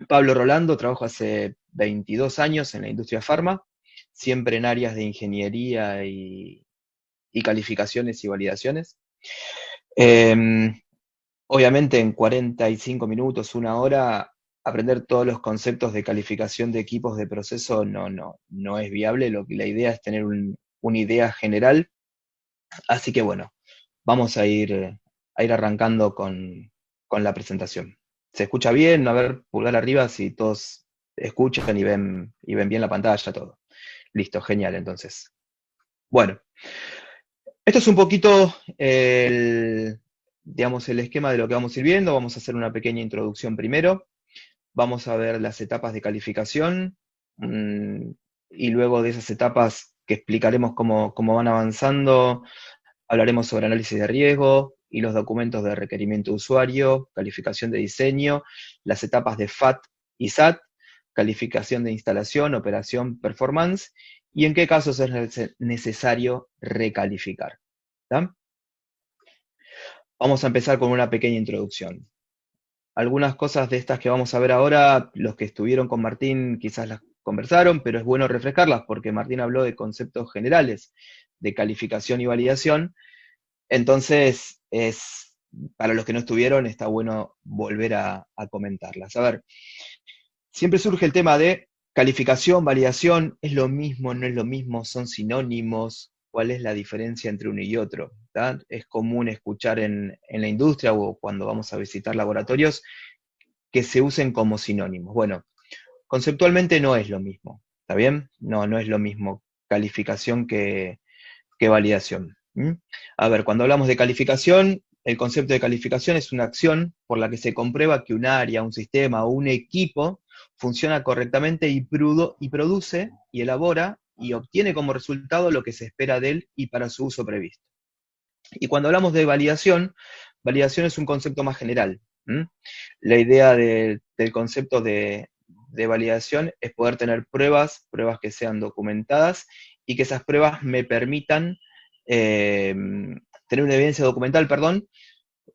Pablo Rolando, trabajo hace 22 años en la industria farma, siempre en áreas de ingeniería y calificaciones y validaciones. Em, Obviamente en 45 minutos, una hora, aprender todos los conceptos de calificación de equipos de proceso no es viable. La idea es tener una idea general. Así que bueno, vamos a ir arrancando con la presentación. ¿Se escucha bien? A ver, pulgar arriba si todos escuchan y ven bien la pantalla, todo. Listo, genial, entonces. Bueno, esto es un poquito digamos, el esquema de lo que vamos a ir viendo. Vamos a hacer una pequeña introducción primero. Vamos a ver las etapas de calificación, y luego de esas etapas que explicaremos cómo van avanzando, hablaremos sobre análisis de riesgo, y los documentos de requerimiento de usuario, calificación de diseño, las etapas de FAT y SAT, calificación de instalación, operación, performance, y en qué casos es necesario recalificar. ¿Tá? Vamos a empezar con una pequeña introducción. Algunas cosas de estas que vamos a ver ahora, los que estuvieron con Martín quizás las conversaron, pero es bueno refrescarlas porque Martín habló de conceptos generales de calificación y validación. Entonces, para los que no estuvieron, está bueno volver a comentarlas. A ver, siempre surge el tema de calificación, validación, ¿es lo mismo, no es lo mismo? ¿Son sinónimos? ¿Cuál es la diferencia entre uno y otro? ¿Tá? Es común escuchar en la industria o cuando vamos a visitar laboratorios que se usen como sinónimos. Bueno, conceptualmente no es lo mismo, ¿está bien? No, no es lo mismo calificación que validación. A ver, cuando hablamos de calificación, el concepto de calificación es una acción por la que se comprueba que un área, un sistema o un equipo funciona correctamente y produce y elabora y obtiene como resultado lo que se espera de él y para su uso previsto. Y cuando hablamos de validación, validación es un concepto más general. La idea del concepto de validación es poder tener pruebas que sean documentadas y que esas pruebas me permitan tener una evidencia documental,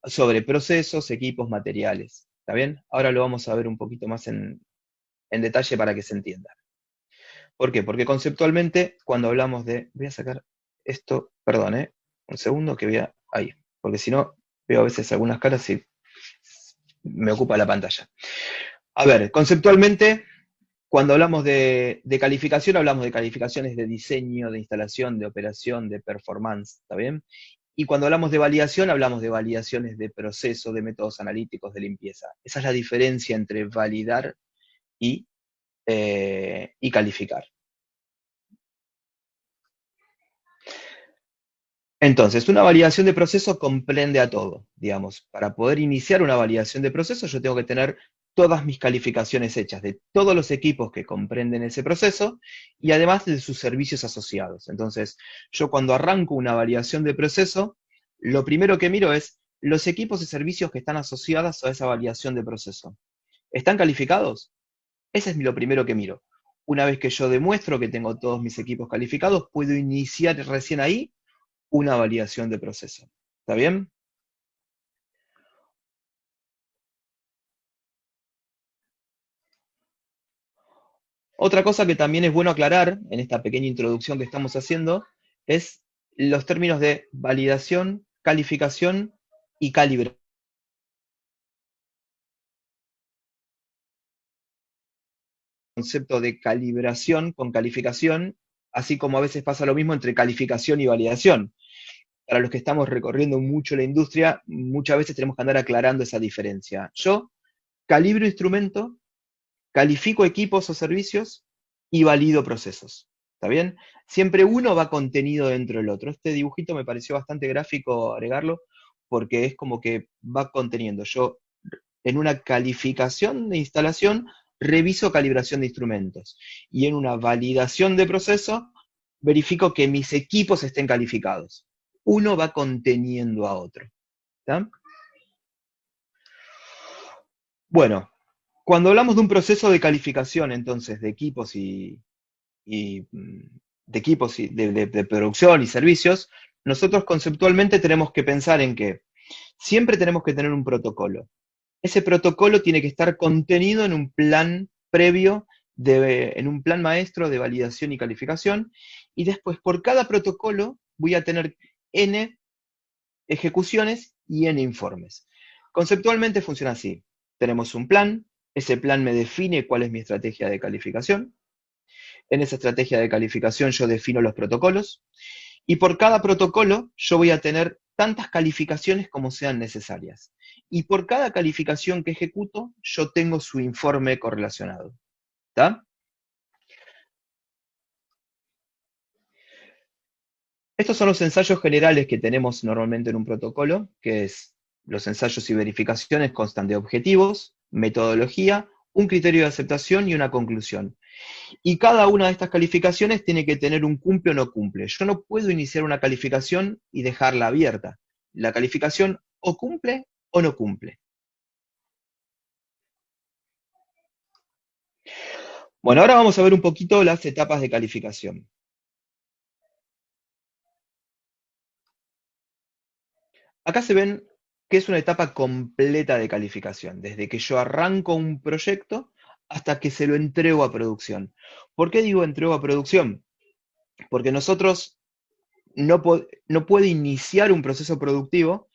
sobre procesos, equipos, materiales. ¿Está bien? Ahora lo vamos a ver un poquito más en detalle para que se entienda. ¿Por qué? Porque conceptualmente, cuando hablamos de... Voy a sacar esto, perdón, un segundo que voy a... Ahí, porque si no, veo a veces algunas caras y me ocupa la pantalla. A ver, conceptualmente, cuando hablamos de calificación, hablamos de calificaciones de diseño, de instalación, de operación, de performance, ¿está bien? Y cuando hablamos de validación, hablamos de validaciones de proceso, de métodos analíticos, de limpieza. Esa es la diferencia entre validar y calificar. Entonces, una validación de proceso comprende a todo, digamos. Para poder iniciar una validación de proceso, yo tengo que tener todas mis calificaciones hechas de todos los equipos que comprenden ese proceso y además de sus servicios asociados. Entonces, yo cuando arranco una validación de proceso, lo primero que miro es los equipos y servicios que están asociados a esa validación de proceso. ¿Están calificados? Ese es lo primero que miro. Una vez que yo demuestro que tengo todos mis equipos calificados, puedo iniciar recién ahí una validación de proceso. ¿Está bien? Otra cosa que también es bueno aclarar en esta pequeña introducción que estamos haciendo es los términos de validación, calificación y calibración. Concepto de calibración con calificación, así como a veces pasa lo mismo entre calificación y validación. Para los que estamos recorriendo mucho la industria, muchas veces tenemos que andar aclarando esa diferencia. Yo calibro instrumento, califico equipos o servicios y valido procesos. ¿Está bien? Siempre uno va contenido dentro del otro. Este dibujito me pareció bastante gráfico agregarlo porque es como que va conteniendo. Yo en una calificación de instalación reviso calibración de instrumentos y en una validación de proceso verifico que mis equipos estén calificados. Uno va conteniendo a otro. ¿Está? Bueno, cuando hablamos de un proceso de calificación, entonces, de equipos de producción y servicios, nosotros conceptualmente tenemos que pensar en que siempre tenemos que tener un protocolo. Ese protocolo tiene que estar contenido en un plan previo, en un plan maestro de validación y calificación, y después por cada protocolo voy a tener N ejecuciones y N informes. Conceptualmente funciona así. Tenemos un plan, ese plan me define cuál es mi estrategia de calificación. En esa estrategia de calificación yo defino los protocolos y por cada protocolo yo voy a tener tantas calificaciones como sean necesarias. Y por cada calificación que ejecuto, yo tengo su informe correlacionado. ¿Está? Estos son los ensayos generales que tenemos normalmente en un protocolo, que es los ensayos y verificaciones constan de objetivos, metodología, un criterio de aceptación y una conclusión. Y cada una de estas calificaciones tiene que tener un cumple o no cumple. Yo no puedo iniciar una calificación y dejarla abierta. La calificación o cumple o no cumple. Bueno, ahora vamos a ver un poquito las etapas de calificación. Acá se ven que es una etapa completa de calificación, desde que yo arranco un proyecto hasta que se lo entrego a producción. ¿Por qué digo entrego a producción? Porque nosotros no puedo iniciar un proceso productivo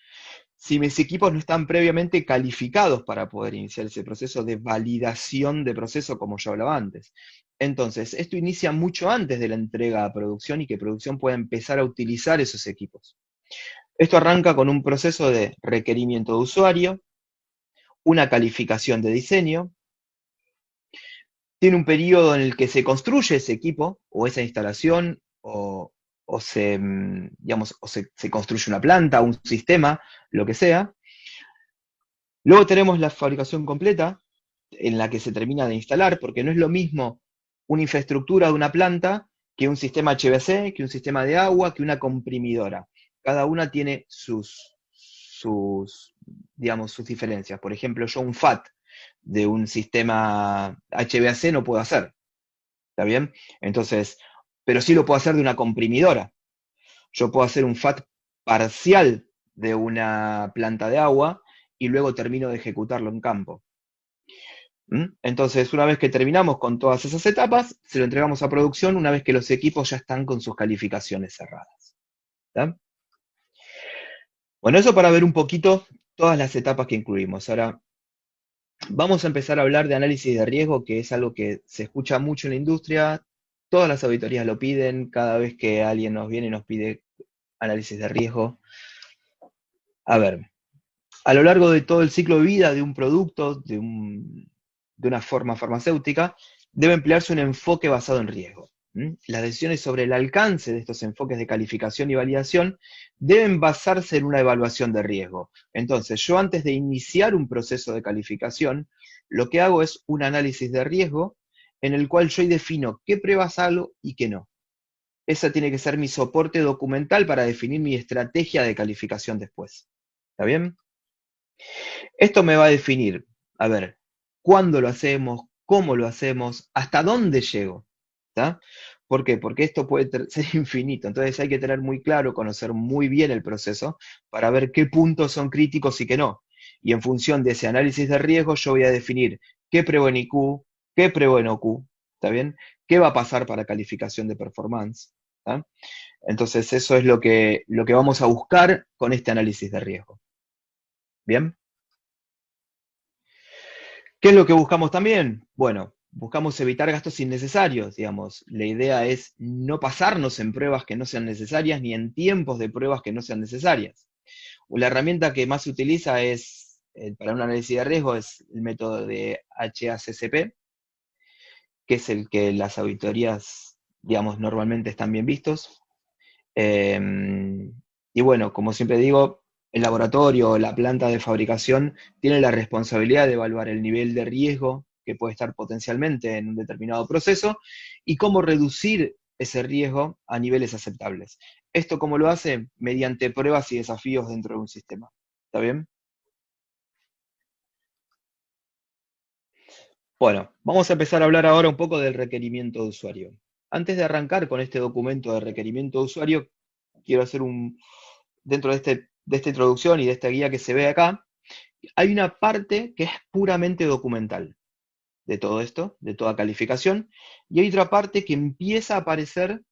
si mis equipos no están previamente calificados para poder iniciar ese proceso de validación de proceso, como yo hablaba antes. Entonces, esto inicia mucho antes de la entrega a producción y que producción pueda empezar a utilizar esos equipos. Esto arranca con un proceso de requerimiento de usuario, una calificación de diseño, tiene un periodo en el que se construye ese equipo o esa instalación o se, digamos, se construye una planta, un sistema, lo que sea. Luego tenemos la fabricación completa, en la que se termina de instalar, porque no es lo mismo una infraestructura de una planta que un sistema HVAC, que un sistema de agua, que una comprimidora. Cada una tiene digamos, sus diferencias. Por ejemplo, yo un FAT de un sistema HVAC no puedo hacer, ¿está bien? Entonces, pero sí lo puedo hacer de una comprimidora. Yo puedo hacer un FAT parcial de una planta de agua y luego termino de ejecutarlo en campo. Entonces, una vez que terminamos con todas esas etapas, se lo entregamos a producción una vez que los equipos ya están con sus calificaciones cerradas. ¿Está? Bueno, eso para ver un poquito todas las etapas que incluimos. Ahora, vamos a empezar a hablar de análisis de riesgo, que es algo que se escucha mucho en la industria. Todas las auditorías lo piden, cada vez que alguien nos viene y nos pide análisis de riesgo. A ver, a lo largo de todo el ciclo de vida de un producto, de una forma farmacéutica, debe emplearse un enfoque basado en riesgo. Las decisiones sobre el alcance de estos enfoques de calificación y validación deben basarse en una evaluación de riesgo. Entonces, yo antes de iniciar un proceso de calificación, lo que hago es un análisis de riesgo en el cual yo defino qué pruebas hago y qué no. Ese tiene que ser mi soporte documental para definir mi estrategia de calificación después. ¿Está bien? Esto me va a definir, a ver, cuándo lo hacemos, cómo lo hacemos, hasta dónde llego. ¿Está? ¿Por qué? Porque esto puede ser infinito. Entonces hay que tener muy claro, conocer muy bien el proceso para ver qué puntos son críticos y qué no. Y en función de ese análisis de riesgo, yo voy a definir qué pruebo en IQ, qué pruebo en OQ. ¿Está bien? ¿Qué va a pasar para calificación de performance? ¿Está? Entonces eso es lo que vamos a buscar con este análisis de riesgo. ¿Bien? ¿Qué es lo que buscamos también? Bueno, buscamos evitar gastos innecesarios, digamos. La idea es no pasarnos en pruebas que no sean necesarias ni en tiempos de pruebas que no sean necesarias. La herramienta que más se utiliza es, para un análisis de riesgo, es el método de HACCP, que es el que las auditorías, digamos, normalmente están bien vistos. Y bueno, como siempre digo, el laboratorio o la planta de fabricación tiene la responsabilidad de evaluar el nivel de riesgo que puede estar potencialmente en un determinado proceso y cómo reducir ese riesgo a niveles aceptables. ¿Esto cómo lo hace? Mediante pruebas y desafíos dentro de un sistema. ¿Está bien? Bueno, vamos a empezar a hablar ahora un poco del requerimiento de usuario. Antes de arrancar con este documento de requerimiento de usuario, quiero hacer dentro de esta introducción y de esta guía que se ve acá, hay una parte que es puramente documental de todo esto, de toda calificación, y hay otra parte que empieza a aparecer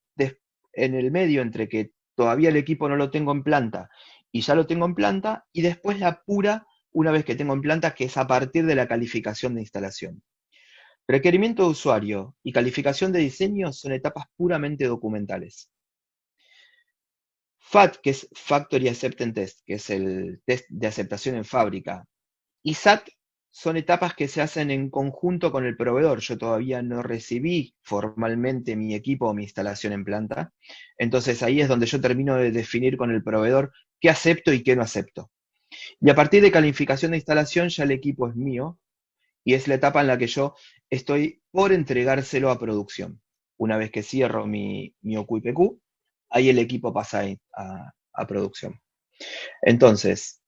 en el medio entre que todavía el equipo no lo tengo en planta y ya lo tengo en planta, y después la pura una vez que tengo en planta, que es a partir de la calificación de instalación. Requerimiento de usuario y calificación de diseño son etapas puramente documentales. FAT, que es Factory Acceptance Test, que es el test de aceptación en fábrica, y SAT son etapas que se hacen en conjunto con el proveedor. Yo todavía no recibí formalmente mi equipo o mi instalación en planta, entonces ahí es donde yo termino de definir con el proveedor qué acepto y qué no acepto. Y a partir de calificación de instalación ya el equipo es mío y es la etapa en la que yo estoy por entregárselo a producción. Una vez que cierro mi OQ y PQ, ahí el equipo pasa a producción. Entonces,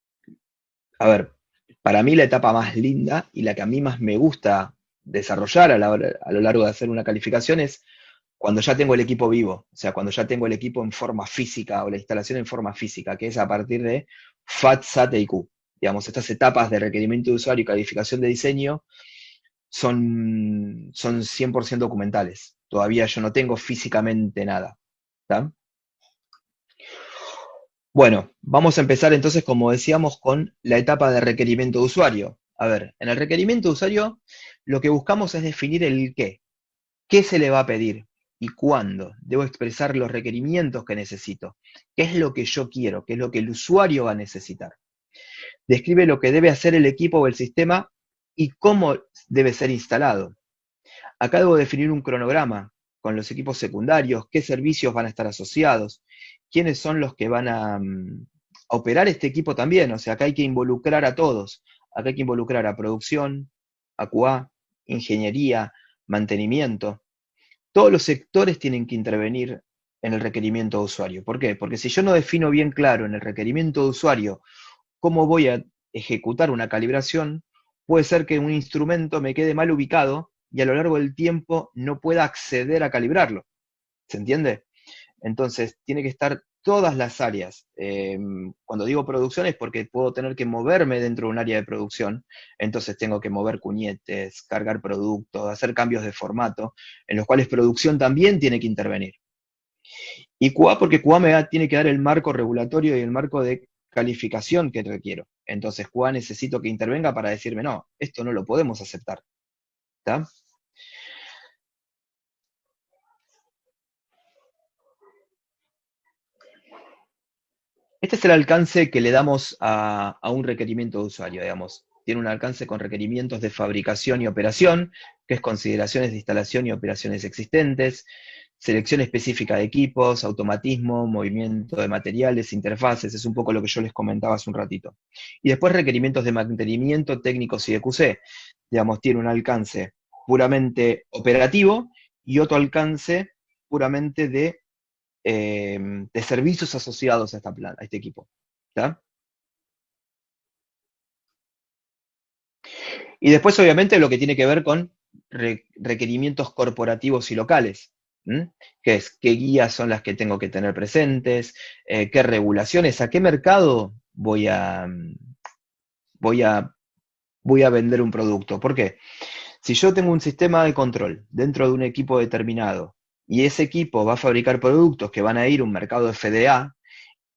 A ver, para mí la etapa más linda y la que a mí más me gusta desarrollar a lo largo de hacer una calificación es cuando ya tengo el equipo vivo, o sea, cuando ya tengo el equipo en forma física o la instalación en forma física, que es a partir de FAT, SAT e IQ. Digamos, estas etapas de requerimiento de usuario y calificación de diseño son 100% documentales. Todavía yo no tengo físicamente nada. ¿Tá? Bueno, vamos a empezar entonces, como decíamos, con la etapa de requerimiento de usuario. A ver, en el requerimiento de usuario lo que buscamos es definir el qué. ¿Qué se le va a pedir? ¿Y cuándo? Debo expresar los requerimientos que necesito. ¿Qué es lo que yo quiero? ¿Qué es lo que el usuario va a necesitar? Describe lo que debe hacer el equipo o el sistema y cómo debe ser instalado. Acá debo definir un cronograma con los equipos secundarios, qué servicios van a estar asociados, quiénes son los que van a operar este equipo también. O sea, acá hay que involucrar a todos. Acá hay que involucrar a producción, a QA, ingeniería, mantenimiento. Todos los sectores tienen que intervenir en el requerimiento de usuario. ¿Por qué? Porque si yo no defino bien claro en el requerimiento de usuario cómo voy a ejecutar una calibración, puede ser que un instrumento me quede mal ubicado y a lo largo del tiempo no pueda acceder a calibrarlo. ¿Se entiende? Entonces, tiene que estar todas las áreas. Cuando digo producción es porque puedo tener que moverme dentro de un área de producción, entonces tengo que mover cuñetes, cargar productos, hacer cambios de formato, en los cuales producción también tiene que intervenir. Y QA porque QA tiene que dar el marco regulatorio y el marco de calificación que requiero. Entonces QA necesito que intervenga para decirme, no, esto no lo podemos aceptar. ¿Está? Este es el alcance que le damos a un requerimiento de usuario, digamos. Tiene un alcance con requerimientos de fabricación y operación, que es consideraciones de instalación y operaciones existentes, selección específica de equipos, automatismo, movimiento de materiales, interfaces, es un poco lo que yo les comentaba hace un ratito. Y después requerimientos de mantenimiento técnicos y de QC, digamos, tiene un alcance puramente operativo y otro alcance puramente de servicios asociados a, a este equipo. ¿Tá? Y después, obviamente, lo que tiene que ver con requerimientos corporativos y locales. ¿Mm? ¿Qué es? ¿Qué guías son las que tengo que tener presentes? ¿Qué regulaciones? ¿A qué mercado voy a, voy a vender un producto? ¿Por qué? Si yo tengo un sistema de control dentro de un equipo determinado y ese equipo va a fabricar productos que van a ir a un mercado FDA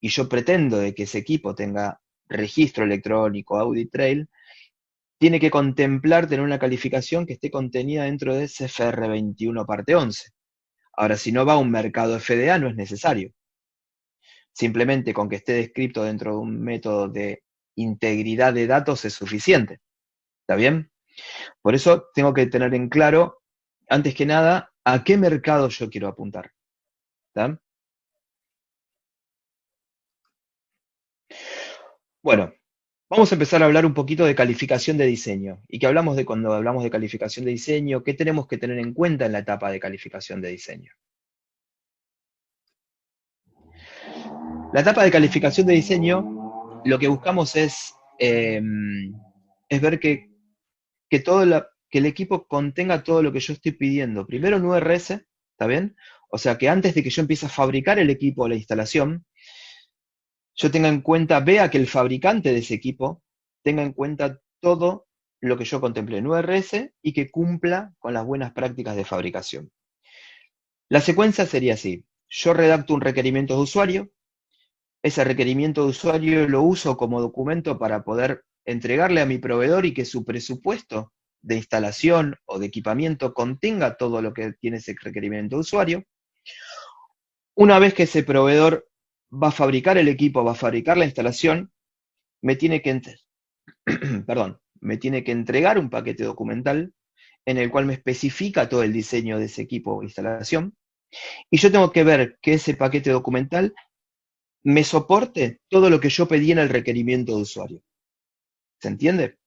y yo pretendo de que ese equipo tenga registro electrónico, audit trail, tiene que contemplar tener una calificación que esté contenida dentro de CFR 21 parte 11. Ahora, si no va a un mercado FDA, no es necesario. Simplemente con que esté descrito dentro de un método de integridad de datos es suficiente. ¿Está bien? Por eso tengo que tener en claro, antes que nada, a qué mercado yo quiero apuntar. ¿Está? Bueno, vamos a empezar a hablar un poquito de calificación de diseño. Y que hablamos de cuando hablamos de calificación de diseño, ¿qué tenemos que tener en cuenta en la etapa de calificación de diseño? La etapa de calificación de diseño, lo que buscamos es ver que el equipo contenga todo lo que yo estoy pidiendo. Primero en URS, ¿está bien? O sea, que antes de que yo empiece a fabricar el equipo o la instalación, yo tenga en cuenta, vea que el fabricante de ese equipo tenga en cuenta todo lo que yo contemplé en URS y que cumpla con las buenas prácticas de fabricación. La secuencia sería así. Yo redacto un requerimiento de usuario, ese requerimiento de usuario lo uso como documento para poder entregarle a mi proveedor y que su presupuesto de instalación o de equipamiento contenga todo lo que tiene ese requerimiento de usuario. Una vez que ese proveedor va a fabricar el equipo, va a fabricar la instalación, me tiene que, perdón, me tiene que entregar un paquete documental en el cual me especifica todo el diseño de ese equipo o instalación, y yo tengo que ver que ese paquete documental me soporte todo lo que yo pedí en el requerimiento de usuario. ¿Se entiende?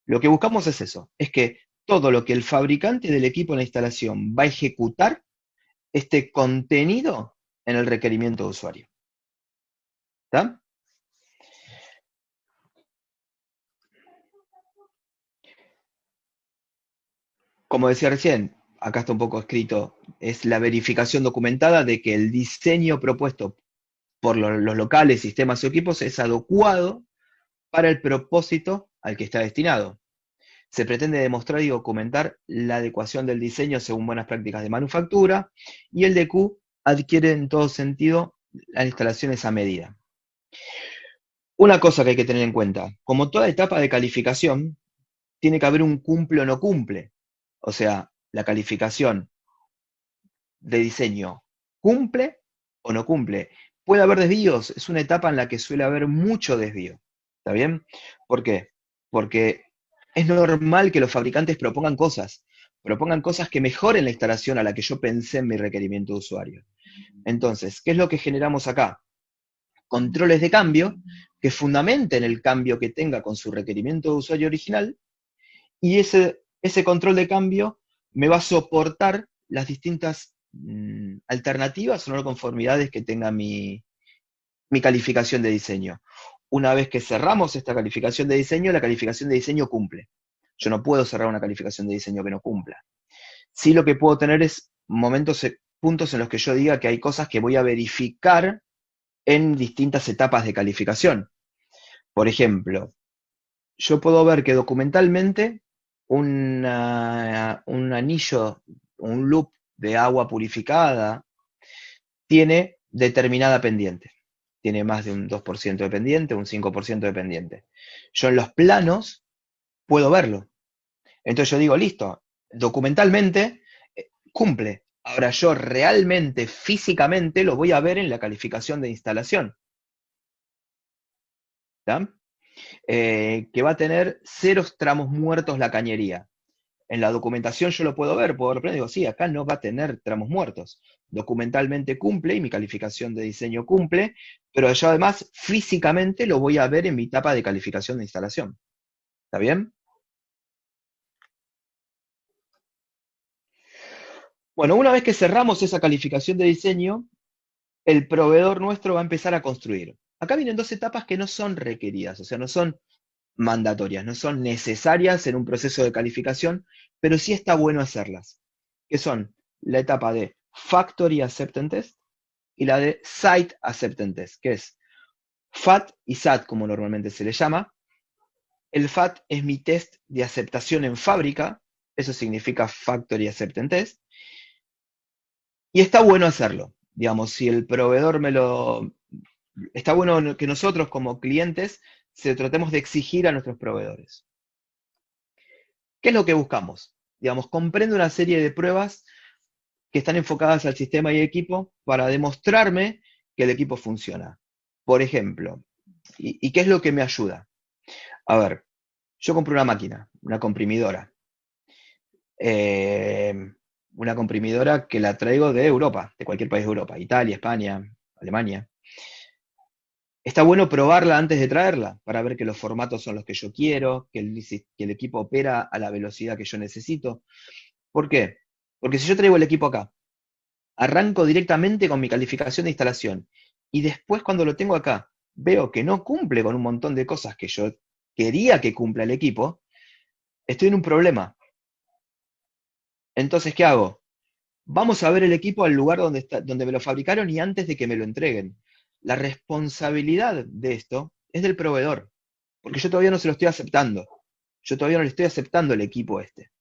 Lo que buscamos es eso, es que todo lo que el fabricante del equipo en la instalación va a ejecutar esté contenido en el requerimiento de usuario. ¿Está? Como decía recién, acá está un poco escrito, es la verificación documentada de que el diseño propuesto por los locales, sistemas o equipos es adecuado para el propósito al que está destinado. Se pretende demostrar y documentar la adecuación del diseño según buenas prácticas de manufactura, y el DQ adquiere en todo sentido las instalaciones a medida. Una cosa que hay que tener en cuenta, como toda etapa de calificación, tiene que haber un cumple o no cumple. O sea, la calificación de diseño cumple o no cumple. Puede haber desvíos, es una etapa en la que suele haber mucho desvío. ¿Está bien? ¿Por qué? Porque es normal que los fabricantes propongan cosas que mejoren la instalación a la que yo pensé en mi requerimiento de usuario. Entonces, ¿qué es lo que generamos acá? Controles de cambio que fundamenten el cambio que tenga con su requerimiento de usuario original, y ese control de cambio me va a soportar las distintas alternativas o no conformidades que tenga mi calificación de diseño. Una vez que cerramos esta calificación de diseño, la calificación de diseño cumple. Yo no puedo cerrar una calificación de diseño que no cumpla. Sí, lo que puedo tener es puntos en los que yo diga que hay cosas que voy a verificar en distintas etapas de calificación. Por ejemplo, yo puedo ver que documentalmente un anillo, un loop de agua purificada tiene determinada pendiente. Tiene más de un 2% de pendiente, un 5% de pendiente. Yo en los planos puedo verlo. Entonces yo digo, listo, documentalmente cumple. Ahora yo realmente, físicamente, lo voy a ver en la calificación de instalación. ¿Tá? Que va a tener ceros tramos muertos la cañería. En la documentación yo lo puedo ver, digo, sí, acá no va a tener tramos muertos. Documentalmente cumple y mi calificación de diseño cumple, pero yo además físicamente lo voy a ver en mi etapa de calificación de instalación. ¿Está bien? Bueno, una vez que cerramos esa calificación de diseño, el proveedor nuestro va a empezar a construir. Acá vienen dos etapas que no son requeridas, o sea, no son mandatorias, no son necesarias en un proceso de calificación, pero sí está bueno hacerlas, que son la etapa de Factory Acceptance Test y la de Site Acceptance Test, que es FAT y SAT, como normalmente se le llama. El FAT es mi test de aceptación en fábrica, eso significa Factory Acceptance Test, y está bueno hacerlo. Digamos, si el proveedor me lo... Está bueno que nosotros como clientes se tratemos de exigir a nuestros proveedores. ¿Qué es lo que buscamos? Digamos, comprendo una serie de pruebas que están enfocadas al sistema y equipo para demostrarme que el equipo funciona. Por ejemplo, ¿y qué es lo que me ayuda? A ver, yo compro una máquina, eh, una comprimidora que la traigo de Europa, de cualquier país de Europa, Italia, España, Alemania. Está bueno probarla antes de traerla, para ver que los formatos son los que yo quiero, que el equipo opera a la velocidad que yo necesito. ¿Por qué? Porque si yo traigo el equipo acá, arranco directamente con mi calificación de instalación, y después cuando lo tengo acá, veo que no cumple con un montón de cosas que yo quería que cumpla el equipo, estoy en un problema. Entonces, ¿qué hago? Vamos a ver el equipo al lugar donde me lo fabricaron y antes de que me lo entreguen. La responsabilidad de esto es del proveedor, porque yo todavía no se lo estoy aceptando. Yo todavía no le estoy aceptando el equipo este.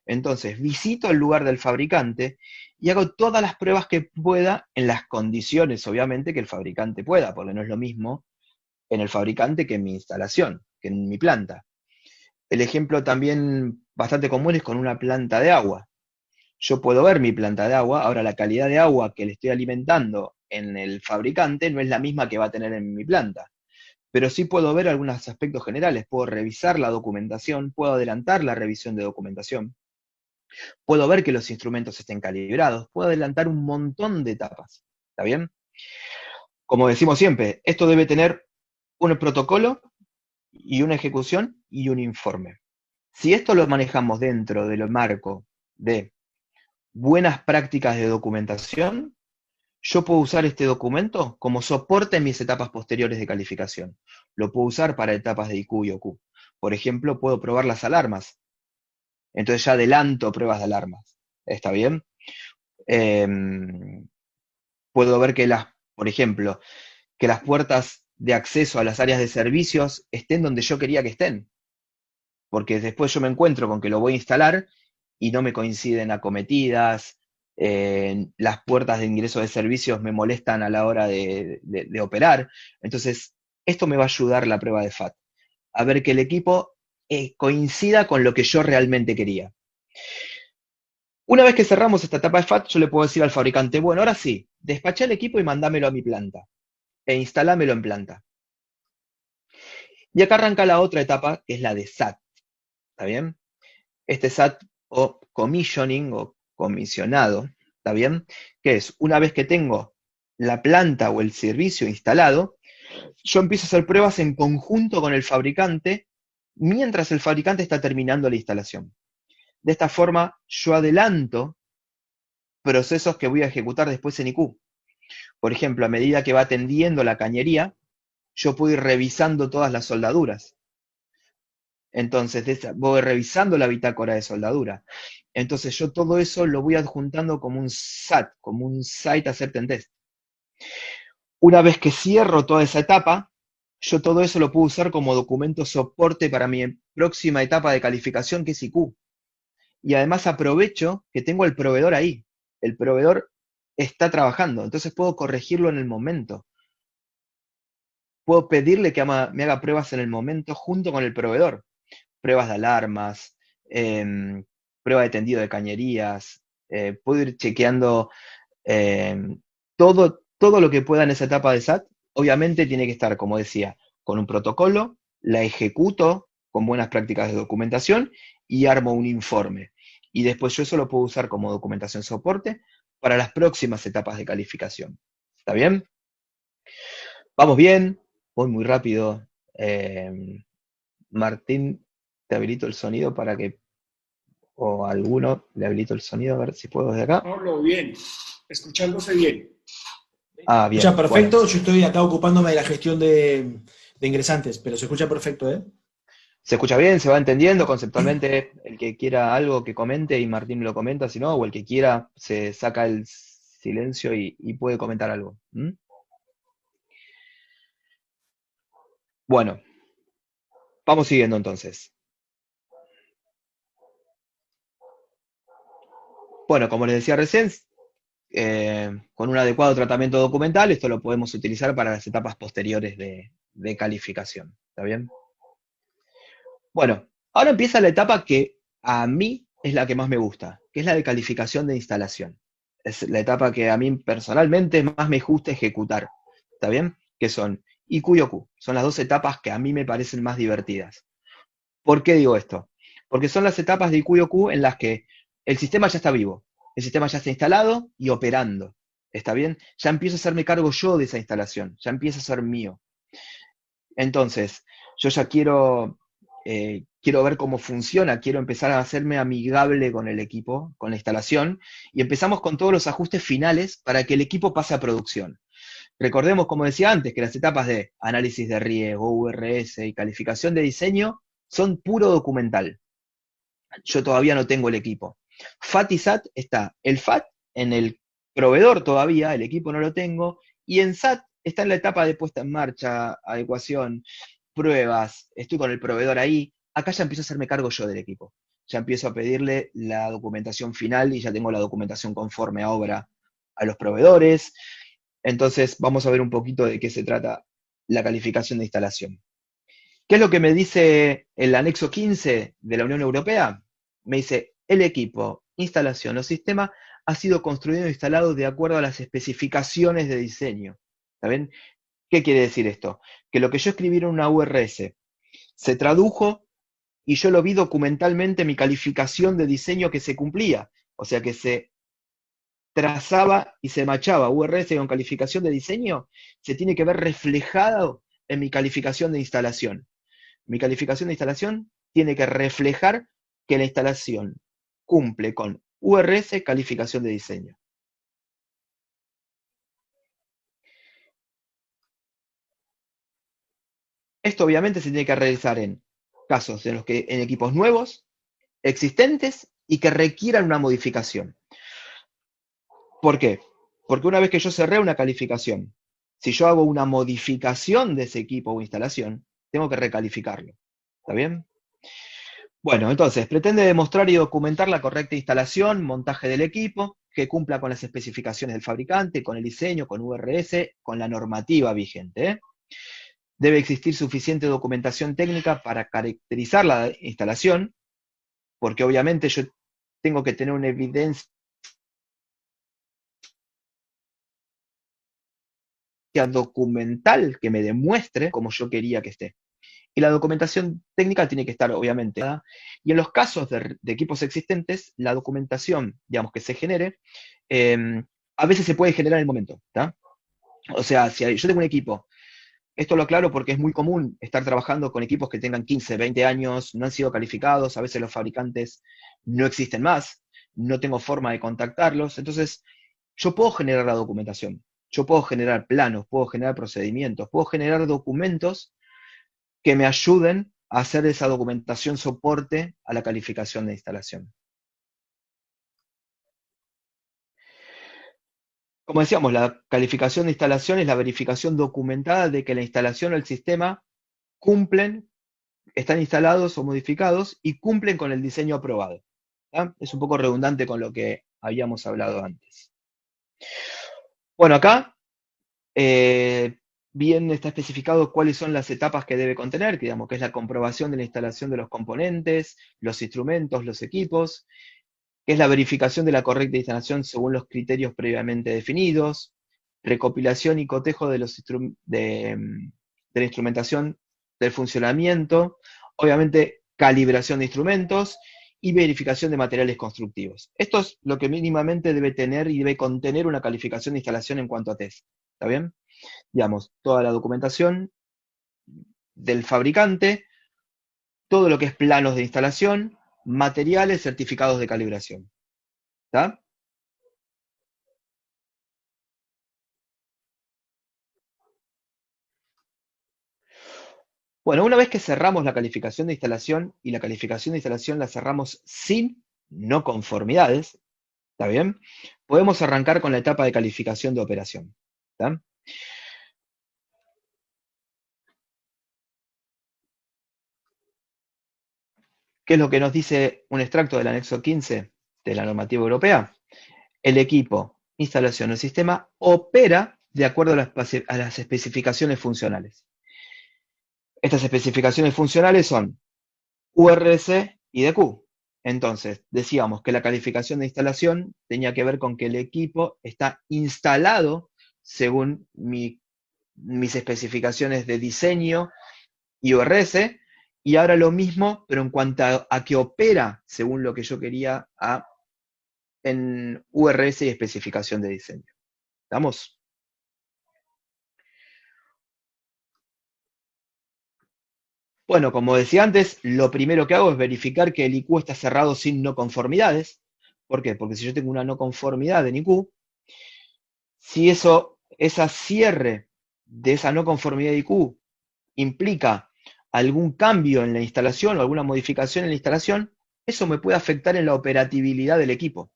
Entonces, visito el lugar del fabricante y hago todas las pruebas que pueda en las condiciones, obviamente, que el fabricante pueda, porque no es lo mismo en el fabricante que en mi instalación, que en mi planta. El ejemplo también bastante común es con una planta de agua. Yo puedo ver mi planta de agua, ahora la calidad de agua que le estoy alimentando en el fabricante no es la misma que va a tener en mi planta, pero sí puedo ver algunos aspectos generales, puedo revisar la documentación, puedo adelantar la revisión de documentación, puedo ver que los instrumentos estén calibrados, puedo adelantar un montón de etapas. ¿Está bien? Como decimos siempre, esto debe tener un protocolo y una ejecución y un informe. Si esto lo manejamos dentro del marco de buenas prácticas de documentación, yo puedo usar este documento como soporte en mis etapas posteriores de calificación. Lo puedo usar para etapas de IQ y OQ. Por ejemplo, puedo probar las alarmas. Entonces ya adelanto pruebas de alarmas. ¿Está bien? Em, Puedo ver que por ejemplo, que las puertas de acceso a las áreas de servicios estén donde yo quería que estén. Porque después yo me encuentro con que lo voy a instalar y no me coinciden acometidas, las puertas de ingreso de servicios me molestan a la hora de operar. Entonces, esto me va a ayudar la prueba de FAT, a ver que el equipo coincida con lo que yo realmente quería. Una vez que cerramos esta etapa de FAT, yo le puedo decir al fabricante, bueno, ahora sí, despachá el equipo y mandámelo a mi planta, e instalámelo en planta. Y acá arranca la otra etapa, que es la de SAT, ¿está bien? Este SAT o commissioning o comisionado, ¿está bien? Que es, una vez que tengo la planta o el servicio instalado, yo empiezo a hacer pruebas en conjunto con el fabricante mientras el fabricante está terminando la instalación. De esta forma, yo adelanto procesos que voy a ejecutar después en IQ. Por ejemplo, a medida que va tendiendo la cañería, yo puedo ir revisando todas las soldaduras. Entonces, voy revisando la bitácora de soldadura. Entonces, yo todo eso lo voy adjuntando como un SAT, como un Site Acceptance Test. Una vez que cierro toda esa etapa, yo todo eso lo puedo usar como documento soporte para mi próxima etapa de calificación, que es IQ. Y además aprovecho que tengo al proveedor ahí. El proveedor está trabajando, entonces puedo corregirlo en el momento. Puedo pedirle que me haga pruebas en el momento junto con el proveedor. Pruebas de alarmas, prueba de tendido de cañerías, puedo ir chequeando todo lo que pueda en esa etapa de SAT. Obviamente tiene que estar, como decía, con un protocolo, la ejecuto con buenas prácticas de documentación y armo un informe. Y después yo eso lo puedo usar como documentación soporte para las próximas etapas de calificación. ¿Está bien? Vamos bien, voy muy rápido. Martín, te habilito el sonido para que, o a alguno le habilito el sonido, a ver si puedo desde acá. Pablo, bien, escuchándose bien. Ah, Se escucha bien, bueno. perfecto, yo estoy acá ocupándome de la gestión de ingresantes, pero se escucha perfecto, ¿eh? Se escucha bien, se va entendiendo conceptualmente. El que quiera algo que comente y Martín me lo comenta, si no, o el que quiera se saca el silencio y puede comentar algo. ¿Mm? Bueno, vamos siguiendo entonces. Bueno, como les decía recién, con un adecuado tratamiento documental, esto lo podemos utilizar para las etapas posteriores de calificación. ¿Está bien? Bueno, ahora empieza la etapa que a mí es la que más me gusta, que es la de calificación de instalación. Es la etapa que a mí personalmente más me gusta ejecutar. ¿Está bien? Que son IQ y OQ. Son las dos etapas que a mí me parecen más divertidas. ¿Por qué digo esto? Porque son las etapas de IQ y OQ en las que el sistema ya está vivo, el sistema ya está instalado y operando. ¿Está bien? Ya empiezo a hacerme cargo yo de esa instalación, ya empieza a ser mío. Entonces, yo ya quiero ver cómo funciona, quiero empezar a hacerme amigable con el equipo, con la instalación, y empezamos con todos los ajustes finales para que el equipo pase a producción. Recordemos, como decía antes, que las etapas de análisis de riesgo, URS y calificación de diseño son puro documental. Yo todavía no tengo el equipo. FAT y SAT está el FAT en el proveedor todavía, el equipo no lo tengo, y en SAT está en la etapa de puesta en marcha, adecuación, pruebas, estoy con el proveedor ahí. Acá ya empiezo a hacerme cargo yo del equipo. Ya empiezo a pedirle la documentación final y ya tengo la documentación conforme a obra a los proveedores. Entonces, vamos a ver un poquito de qué se trata la calificación de instalación. ¿Qué es lo que me dice el anexo 15 de la Unión Europea? Me dice, el equipo, instalación o sistema ha sido construido e instalado de acuerdo a las especificaciones de diseño. ¿Está bien? ¿Qué quiere decir esto? Que lo que yo escribí en una URS se tradujo y yo lo vi documentalmente en mi calificación de diseño que se cumplía. O sea que se trazaba y se machaba URS con calificación de diseño, se tiene que ver reflejado en mi calificación de instalación. Mi calificación de instalación tiene que reflejar que la instalación cumple con URS calificación de diseño. Esto obviamente se tiene que realizar en casos en los que en equipos nuevos, existentes y que requieran una modificación. ¿Por qué? Porque una vez que yo cerré una calificación, si yo hago una modificación de ese equipo o instalación, tengo que recalificarlo. ¿Está bien? Bueno, entonces, pretende demostrar y documentar la correcta instalación, montaje del equipo, que cumpla con las especificaciones del fabricante, con el diseño, con URS, con la normativa vigente, ¿eh? Debe existir suficiente documentación técnica para caracterizar la instalación, porque obviamente yo tengo que tener una evidencia documental que me demuestre como yo quería que esté. Y la documentación técnica tiene que estar, obviamente, ¿verdad? Y en los casos de equipos existentes, la documentación, digamos, que se genere, a veces se puede generar en el momento, ¿tá? O sea, si yo tengo un equipo, esto lo aclaro porque es muy común estar trabajando con equipos que tengan 15, 20 años, no han sido calificados, a veces los fabricantes no existen más, no tengo forma de contactarlos, entonces yo puedo generar la documentación, yo puedo generar planos, puedo generar procedimientos, puedo generar documentos que me ayuden a hacer esa documentación soporte a la calificación de instalación. Como decíamos, la calificación de instalación es la verificación documentada de que la instalación o el sistema cumplen, están instalados o modificados y cumplen con el diseño aprobado. ¿Tá? Es un poco redundante con lo que habíamos hablado antes. Bueno, acá bien está especificado cuáles son las etapas que debe contener, que digamos que es la comprobación de la instalación de los componentes, los instrumentos, los equipos, que es la verificación de la correcta instalación según los criterios previamente definidos, recopilación y cotejo de la instrumentación del funcionamiento, obviamente calibración de instrumentos y verificación de materiales constructivos. Esto es lo que mínimamente debe tener y debe contener una calificación de instalación en cuanto a test. ¿Está bien? Digamos, toda la documentación del fabricante, todo lo que es planos de instalación, materiales, certificados de calibración. ¿Está? Bueno, una vez que cerramos la calificación de instalación, y la calificación de instalación la cerramos sin no conformidades, ¿está bien? Podemos arrancar con la etapa de calificación de operación. ¿Está? ¿Qué es lo que nos dice un extracto del anexo 15 de la normativa europea? El equipo, instalación o sistema opera de acuerdo a las especificaciones funcionales. Estas especificaciones funcionales son URS y DQ. Entonces, decíamos que la calificación de instalación tenía que ver con que el equipo está instalado según mis especificaciones de diseño y URS, y ahora lo mismo, pero en cuanto a que opera según lo que yo quería en URS y especificación de diseño. ¿Estamos? Bueno, como decía antes, lo primero que hago es verificar que el IQ está cerrado sin no conformidades. ¿Por qué? Porque si yo tengo una no conformidad en IQ, si esa cierre de esa no conformidad de IQ implica algún cambio en la instalación o alguna modificación en la instalación, eso me puede afectar en la operatividad del equipo.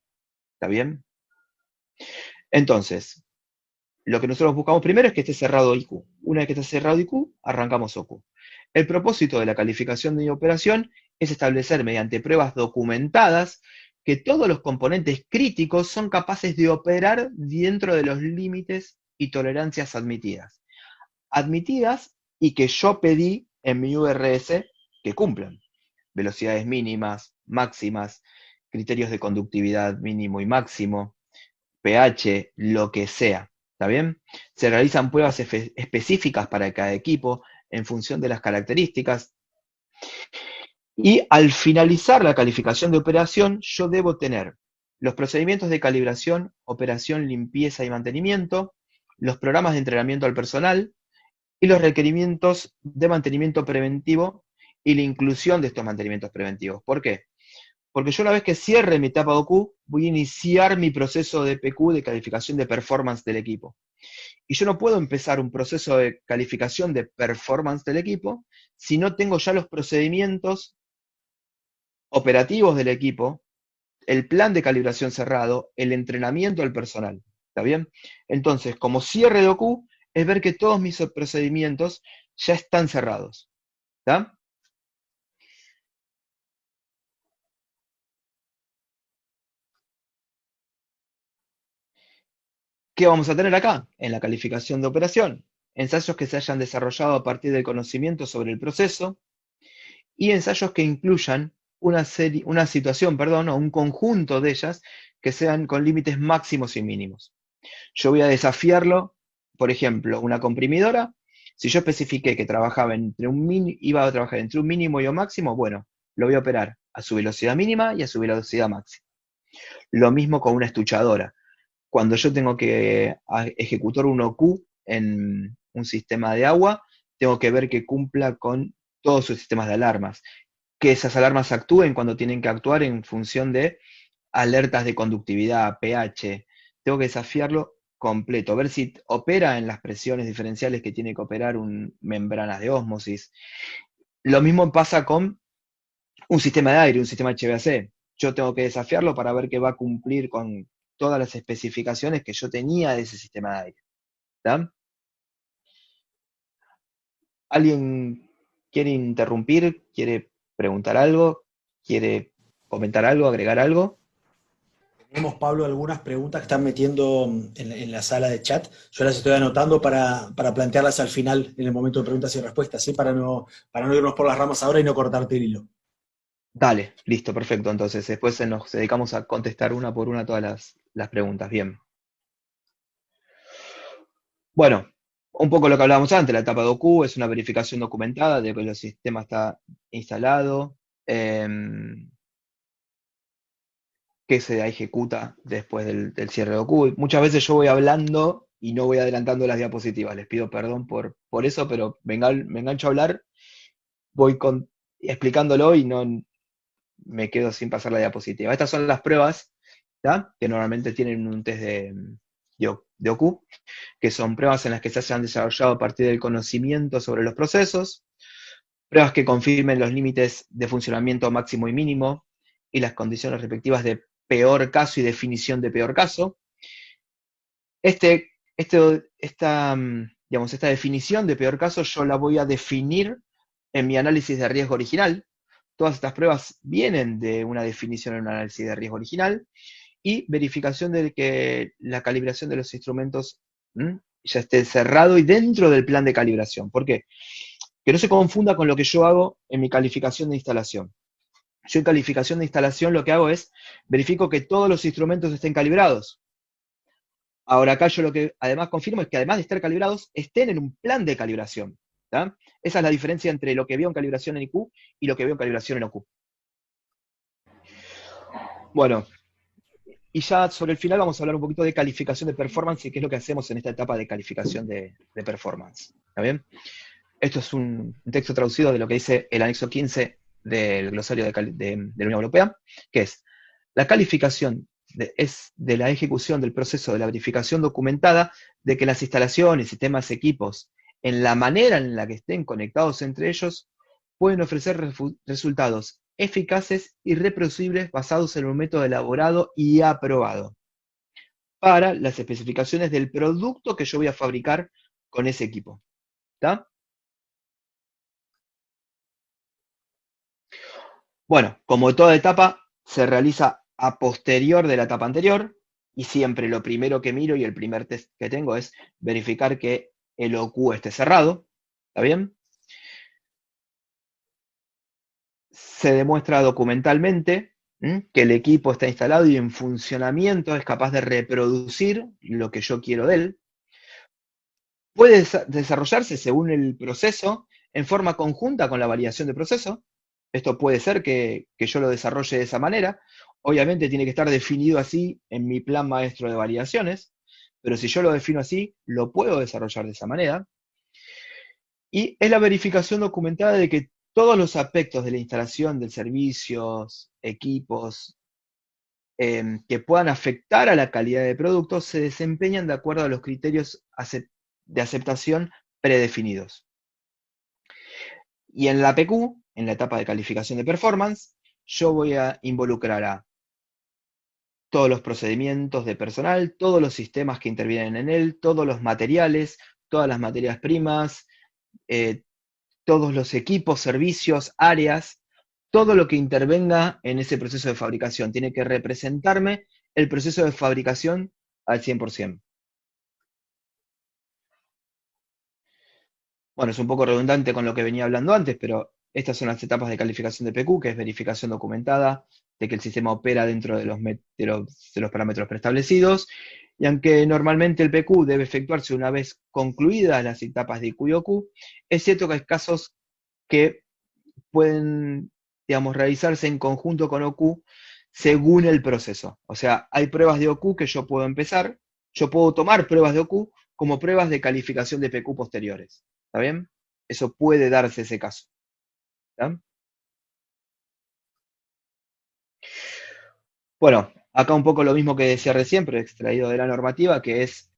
¿Está bien? Entonces, lo que nosotros buscamos primero es que esté cerrado IQ. Una vez que está cerrado IQ, arrancamos OQ. El propósito de la calificación de operación es establecer mediante pruebas documentadas que todos los componentes críticos son capaces de operar dentro de los límites y tolerancias admitidas. Admitidas y que yo pedí en mi URS que cumplan. Velocidades mínimas, máximas, criterios de conductividad mínimo y máximo, pH, lo que sea. ¿Está bien? Se realizan pruebas específicas para cada equipo en función de las características. Y al finalizar la calificación de operación, yo debo tener los procedimientos de calibración, operación, limpieza y mantenimiento, los programas de entrenamiento al personal y los requerimientos de mantenimiento preventivo y la inclusión de estos mantenimientos preventivos. ¿Por qué? Porque yo una vez que cierre mi etapa OQ, voy a iniciar mi proceso de PQ, de calificación de performance del equipo. Y yo no puedo empezar un proceso de calificación de performance del equipo si no tengo ya los procedimientos operativos del equipo, el plan de calibración cerrado, el entrenamiento del personal. ¿Está bien? Entonces, como cierre de OQ, es ver que todos mis procedimientos ya están cerrados. ¿Está? ¿Qué vamos a tener acá? En la calificación de operación, ensayos que se hayan desarrollado a partir del conocimiento sobre el proceso y ensayos que incluyan una situación, perdón, o un conjunto de ellas que sean con límites máximos y mínimos. Yo voy a desafiarlo, por ejemplo, una comprimidora, si yo especifiqué que trabajaba iba a trabajar entre un mínimo y un máximo, bueno, lo voy a operar a su velocidad mínima y a su velocidad máxima. Lo mismo con una estuchadora. Cuando yo tengo que ejecutar un OQ en un sistema de agua, tengo que ver que cumpla con todos sus sistemas de alarmas, que esas alarmas actúen cuando tienen que actuar en función de alertas de conductividad, pH. Tengo que desafiarlo completo, ver si opera en las presiones diferenciales que tiene que operar membranas de ósmosis. Lo mismo pasa con un sistema de aire, un sistema HVAC. Yo tengo que desafiarlo para ver que va a cumplir con todas las especificaciones que yo tenía de ese sistema de aire. ¿Está? ¿Alguien quiere interrumpir? ¿Quiere preguntar algo? ¿Quiere comentar algo? ¿Agregar algo? Tenemos, Pablo, algunas preguntas que están metiendo en la sala de chat. Yo las estoy anotando para plantearlas al final, en el momento de preguntas y respuestas, ¿sí? Para no irnos por las ramas ahora y no cortarte el hilo. Dale, listo, perfecto. Entonces, después nos dedicamos a contestar una por una todas las preguntas. Bien. Bueno, un poco lo que hablábamos antes, la etapa de OQ es una verificación documentada de que el sistema está instalado, que se ejecuta después del cierre de OQ. Muchas veces yo voy hablando y no voy adelantando las diapositivas. Les pido perdón por eso, pero me engancho a hablar, voy explicándolo y no me quedo sin pasar la diapositiva. Estas son las pruebas, ¿tá? Que normalmente tienen un test de OQ, que son pruebas en las que se hayan desarrollado a partir del conocimiento sobre los procesos, pruebas que confirmen los límites de funcionamiento máximo y mínimo y las condiciones respectivas de peor caso y definición de peor caso. Esta definición de peor caso yo la voy a definir en mi análisis de riesgo original. Todas estas pruebas vienen de una definición en un análisis de riesgo original y verificación de que la calibración de los instrumentos ya esté cerrado y dentro del plan de calibración. ¿Por qué? Que no se confunda con lo que yo hago en mi calificación de instalación. Yo en calificación de instalación lo que hago es verifico que todos los instrumentos estén calibrados. Ahora acá yo lo que además confirmo es que además de estar calibrados, estén en un plan de calibración. ¿Tá? Esa es la diferencia entre lo que veo en calibración en IQ y lo que veo en calibración en OQ. Bueno, y ya sobre el final vamos a hablar un poquito de calificación de performance y qué es lo que hacemos en esta etapa de calificación de performance. ¿Está bien? Esto es un texto traducido de lo que dice el anexo 15 del glosario de la Unión Europea, que es la calificación es de la ejecución del proceso de la verificación documentada de que las instalaciones, sistemas, equipos, en la manera en la que estén conectados entre ellos, pueden ofrecer resultados eficaces y reproducibles basados en un método elaborado y aprobado para las especificaciones del producto que yo voy a fabricar con ese equipo. ¿Está? Bueno, como toda etapa, se realiza a posterior de la etapa anterior, y siempre lo primero que miro y el primer test que tengo es verificar que el OQ esté cerrado. ¿Está bien? Se demuestra documentalmente que el equipo está instalado y en funcionamiento es capaz de reproducir lo que yo quiero de él. Puede desarrollarse según el proceso en forma conjunta con la variación de proceso. Esto puede ser que yo lo desarrolle de esa manera. Obviamente tiene que estar definido así en mi plan maestro de variaciones, pero si yo lo defino así, lo puedo desarrollar de esa manera. Y es la verificación documentada de que todos los aspectos de la instalación de servicios, equipos, que puedan afectar a la calidad de producto se desempeñan de acuerdo a los criterios de aceptación predefinidos. Y en la PQ, en la etapa de calificación de performance, yo voy a involucrar a todos los procedimientos de personal, todos los sistemas que intervienen en él, todos los materiales, todas las materias primas, todos los equipos, servicios, áreas, todo lo que intervenga en ese proceso de fabricación. Tiene que representarme el proceso de fabricación al 100%. Bueno, es un poco redundante con lo que venía hablando antes, pero estas son las etapas de calificación de PQ, que es verificación documentada, de que el sistema opera dentro de los parámetros preestablecidos, y aunque normalmente el PQ debe efectuarse una vez concluidas las etapas de IQ y OQ, es cierto que hay casos que pueden, digamos, realizarse en conjunto con OQ según el proceso. O sea, hay pruebas de OQ que yo puedo empezar, yo puedo tomar pruebas de OQ como pruebas de calificación de PQ posteriores. ¿Está bien? Eso puede darse ese caso. ¿Está? Bueno, acá un poco lo mismo que decía recién, pero extraído de la normativa, que es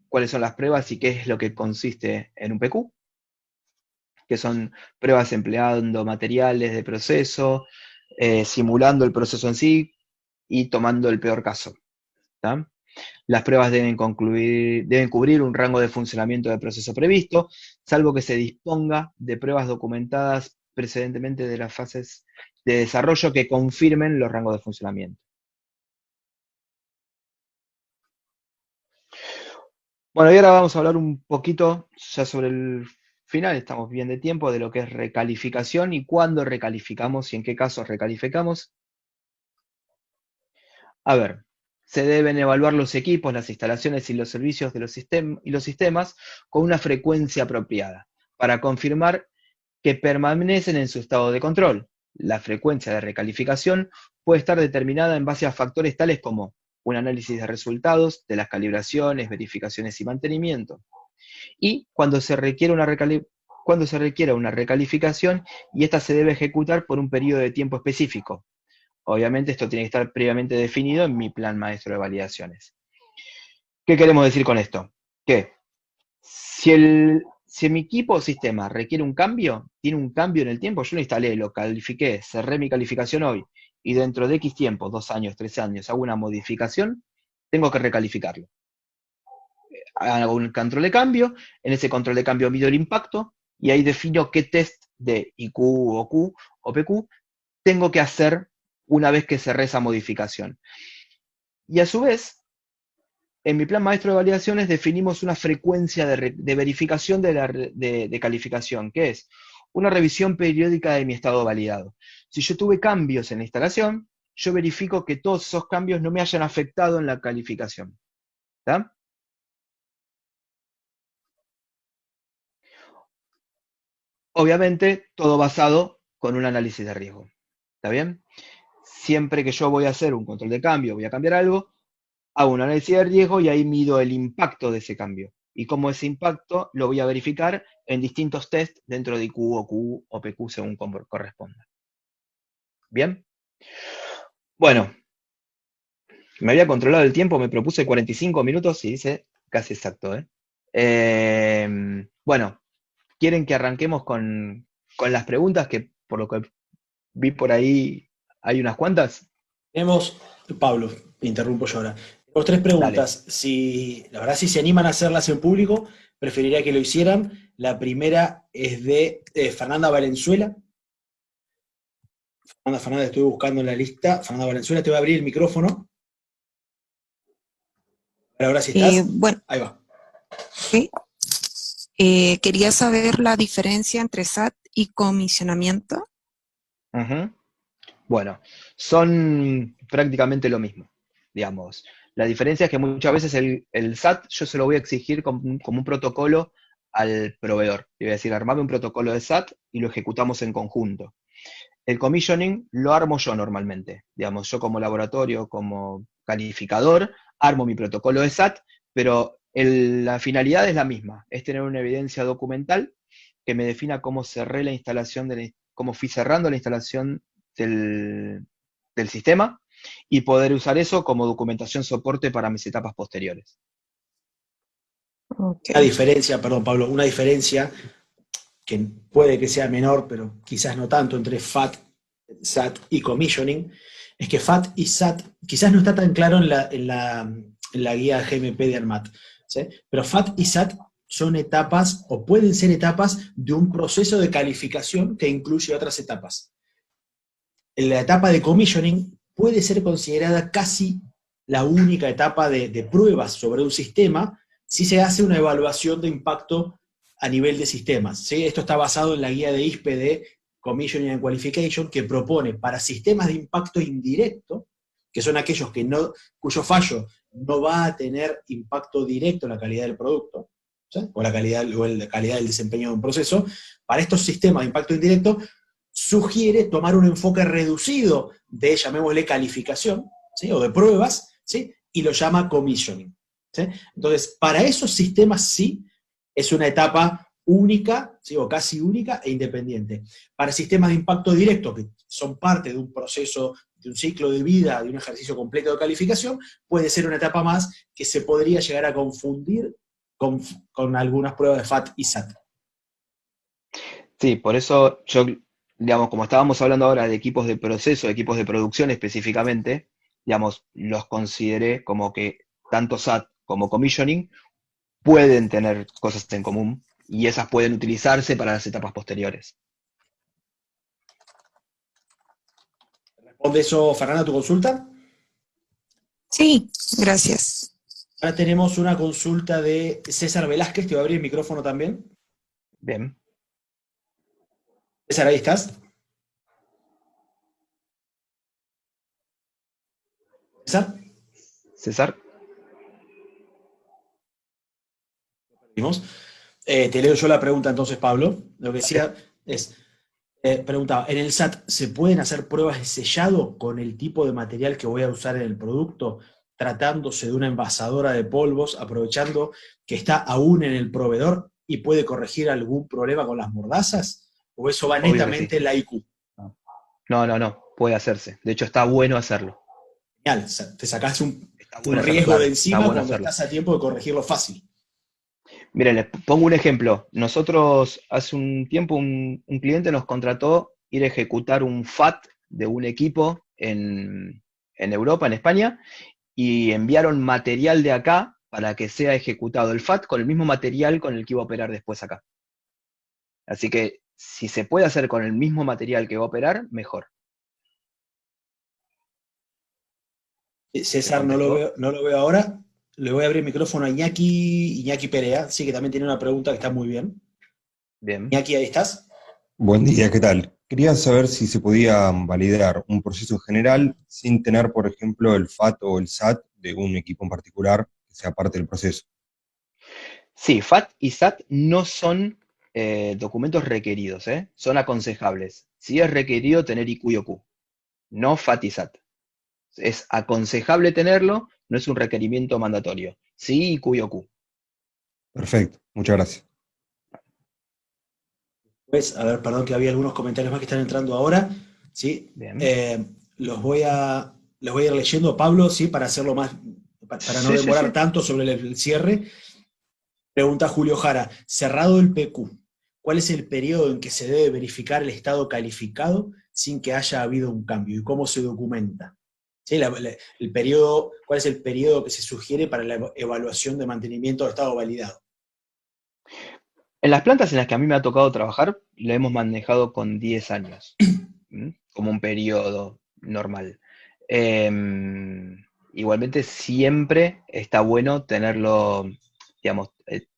cuáles son las pruebas y qué es lo que consiste en un PQ, que son pruebas empleando materiales de proceso, simulando el proceso en sí y tomando el peor caso. ¿Está? Las pruebas deben cubrir un rango de funcionamiento del proceso previsto, salvo que se disponga de pruebas documentadas precedentemente de las fases de desarrollo que confirmen los rangos de funcionamiento. Bueno, y ahora vamos a hablar un poquito ya sobre el final, estamos bien de tiempo, de lo que es recalificación y cuándo recalificamos y en qué casos recalificamos. A ver, se deben evaluar los equipos, las instalaciones y los servicios de los sistemas con una frecuencia apropiada para confirmar que permanecen en su estado de control. La frecuencia de recalificación puede estar determinada en base a factores tales como un análisis de resultados, de las calibraciones, verificaciones y mantenimiento. Y cuando se requiera una recalificación, y esta se debe ejecutar por un periodo de tiempo específico. Obviamente esto tiene que estar previamente definido en mi plan maestro de validaciones. ¿Qué queremos decir con esto? Que si mi equipo o sistema requiere un cambio, tiene un cambio en el tiempo, yo lo instalé, lo califiqué, cerré mi calificación hoy, y dentro de X tiempo, 2 años, 3 años, hago una modificación, tengo que recalificarlo. Hago un control de cambio, en ese control de cambio mido el impacto, y ahí defino qué test de IQ, OQ o PQ tengo que hacer una vez que cerré esa modificación. Y a su vez, en mi plan maestro de validaciones definimos una frecuencia de verificación de calificación, que es una revisión periódica de mi estado validado. Si yo tuve cambios en la instalación, yo verifico que todos esos cambios no me hayan afectado en la calificación. ¿Está? Obviamente, todo basado con un análisis de riesgo. ¿Está bien? Siempre que yo voy a hacer un control de cambio, voy a cambiar algo, hago un análisis de riesgo y ahí mido el impacto de ese cambio. Y cómo ese impacto lo voy a verificar en distintos tests dentro de IQ, OQ o PQ según corresponda. ¿Bien? Bueno, me había controlado el tiempo, me propuse 45 minutos y dice casi exacto. Bueno, ¿quieren que arranquemos con las preguntas? Que por lo que vi por ahí hay unas cuantas. Tenemos, Pablo, interrumpo yo ahora. Tenemos 3 Dale. preguntas. La verdad, si se animan a hacerlas en público, preferiría que lo hicieran. La primera es de Fernanda Valenzuela. Fernanda, estoy buscando en la lista. Fernanda Valenzuela, te voy a abrir el micrófono. Ahora si estás. Bueno, ahí va. sí. Quería saber la diferencia entre SAT y comisionamiento. Bueno, son prácticamente lo mismo, digamos. La diferencia es que muchas veces el SAT yo se lo voy a exigir como un protocolo al proveedor. Le voy a decir, armame un protocolo de SAT y lo ejecutamos en conjunto. El commissioning lo armo yo normalmente. Digamos, yo como laboratorio, como calificador, armo mi protocolo de SAT, pero la finalidad es la misma, es tener una evidencia documental que me defina cómo cerré la instalación, cómo fui cerrando la instalación del sistema y poder usar eso como documentación soporte para mis etapas posteriores. Ok. Una diferencia, perdón Pablo, una diferencia que puede que sea menor, pero quizás no tanto, entre FAT, SAT y commissioning, es que FAT y SAT quizás no está tan claro en la guía GMP de ANMAT, ¿sí? Pero FAT y SAT son etapas o pueden ser etapas de un proceso de calificación que incluye otras etapas. En la etapa de commissioning puede ser considerada casi la única etapa de pruebas sobre un sistema si se hace una evaluación de impacto a nivel de sistemas, ¿sí? Esto está basado en la guía de ISPE de Commissioning and Qualification, que propone para sistemas de impacto indirecto, que son aquellos cuyo fallo no va a tener impacto directo en la calidad del producto, ¿sí? O la calidad del desempeño de un proceso. Para estos sistemas de impacto indirecto, sugiere tomar un enfoque reducido de, llamémosle, calificación, ¿sí? O de pruebas, ¿sí? Y lo llama commissioning, ¿sí? Entonces, para esos sistemas sí es una etapa única, ¿sí? O casi única e independiente. Para sistemas de impacto directo, que son parte de un proceso, de un ciclo de vida, de un ejercicio completo de calificación, puede ser una etapa más que se podría llegar a confundir con algunas pruebas de FAT y SAT. Sí, por eso yo, digamos, como estábamos hablando ahora de equipos de proceso, equipos de producción específicamente, digamos, los consideré como que tanto SAT como commissioning pueden tener cosas en común y esas pueden utilizarse para las etapas posteriores. ¿Responde eso, Fernanda, a tu consulta? Sí, gracias. Ahora tenemos una consulta de César Velázquez, te voy a abrir el micrófono también. Bien, César, ahí estás. César, César. seguimos. Te leo yo la pregunta entonces, Pablo. Lo que decía es, preguntaba, ¿en el SAT se pueden hacer pruebas de sellado con el tipo de material que voy a usar en el producto, tratándose de una envasadora de polvos, aprovechando que está aún en el proveedor y puede corregir algún problema con las mordazas? ¿O eso va Obvio que sí. netamente en la IQ? No, puede hacerse. De hecho, está bueno hacerlo. Genial, te sacás Está un bueno hacerlo, riesgo de claro. Está encima bueno cuando hacerlo. estás a tiempo de corregirlo fácil. Miren, les pongo un ejemplo. Nosotros hace un tiempo un cliente nos contrató ir a ejecutar un FAT de un equipo en Europa, en España, y enviaron material de acá para que sea ejecutado el FAT con el mismo material con el que iba a operar después acá. Así que si se puede hacer con el mismo material que va a operar, mejor. ¿Se César, contestó? no lo veo ahora. Le voy a abrir el micrófono a Iñaki Perea, sí, que también tiene una pregunta que está muy bien. Bien. Iñaki, ahí estás. Buen día, ¿qué tal? Quería saber si se podía validar un proceso general sin tener, por ejemplo, el FAT o el SAT de un equipo en particular que sea parte del proceso. Sí, FAT y SAT no son documentos requeridos, ¿eh? Son aconsejables. Sí es requerido tener IQ y OQ, no FAT y SAT. Es aconsejable tenerlo, no es un requerimiento mandatorio. Sí, IQ y OQ. Perfecto, muchas gracias. Pues, a ver, perdón que había algunos comentarios más que están entrando ahora. ¿Sí? Bien. Los voy a ir leyendo, Pablo, ¿sí? Para hacerlo más, para no Sí, sí, demorar sí. tanto sobre el cierre. Pregunta Julio Jara, cerrado el PQ, ¿cuál es el periodo en que se debe verificar el estado calificado sin que haya habido un cambio? ¿Y cómo se documenta? ¿Sí? ¿Cuál es el periodo que se sugiere para la evaluación de mantenimiento de estado validado? En las plantas en las que a mí me ha tocado trabajar, lo hemos manejado con 10 años, como un periodo normal. Igualmente siempre está bueno tenerlo, digamos,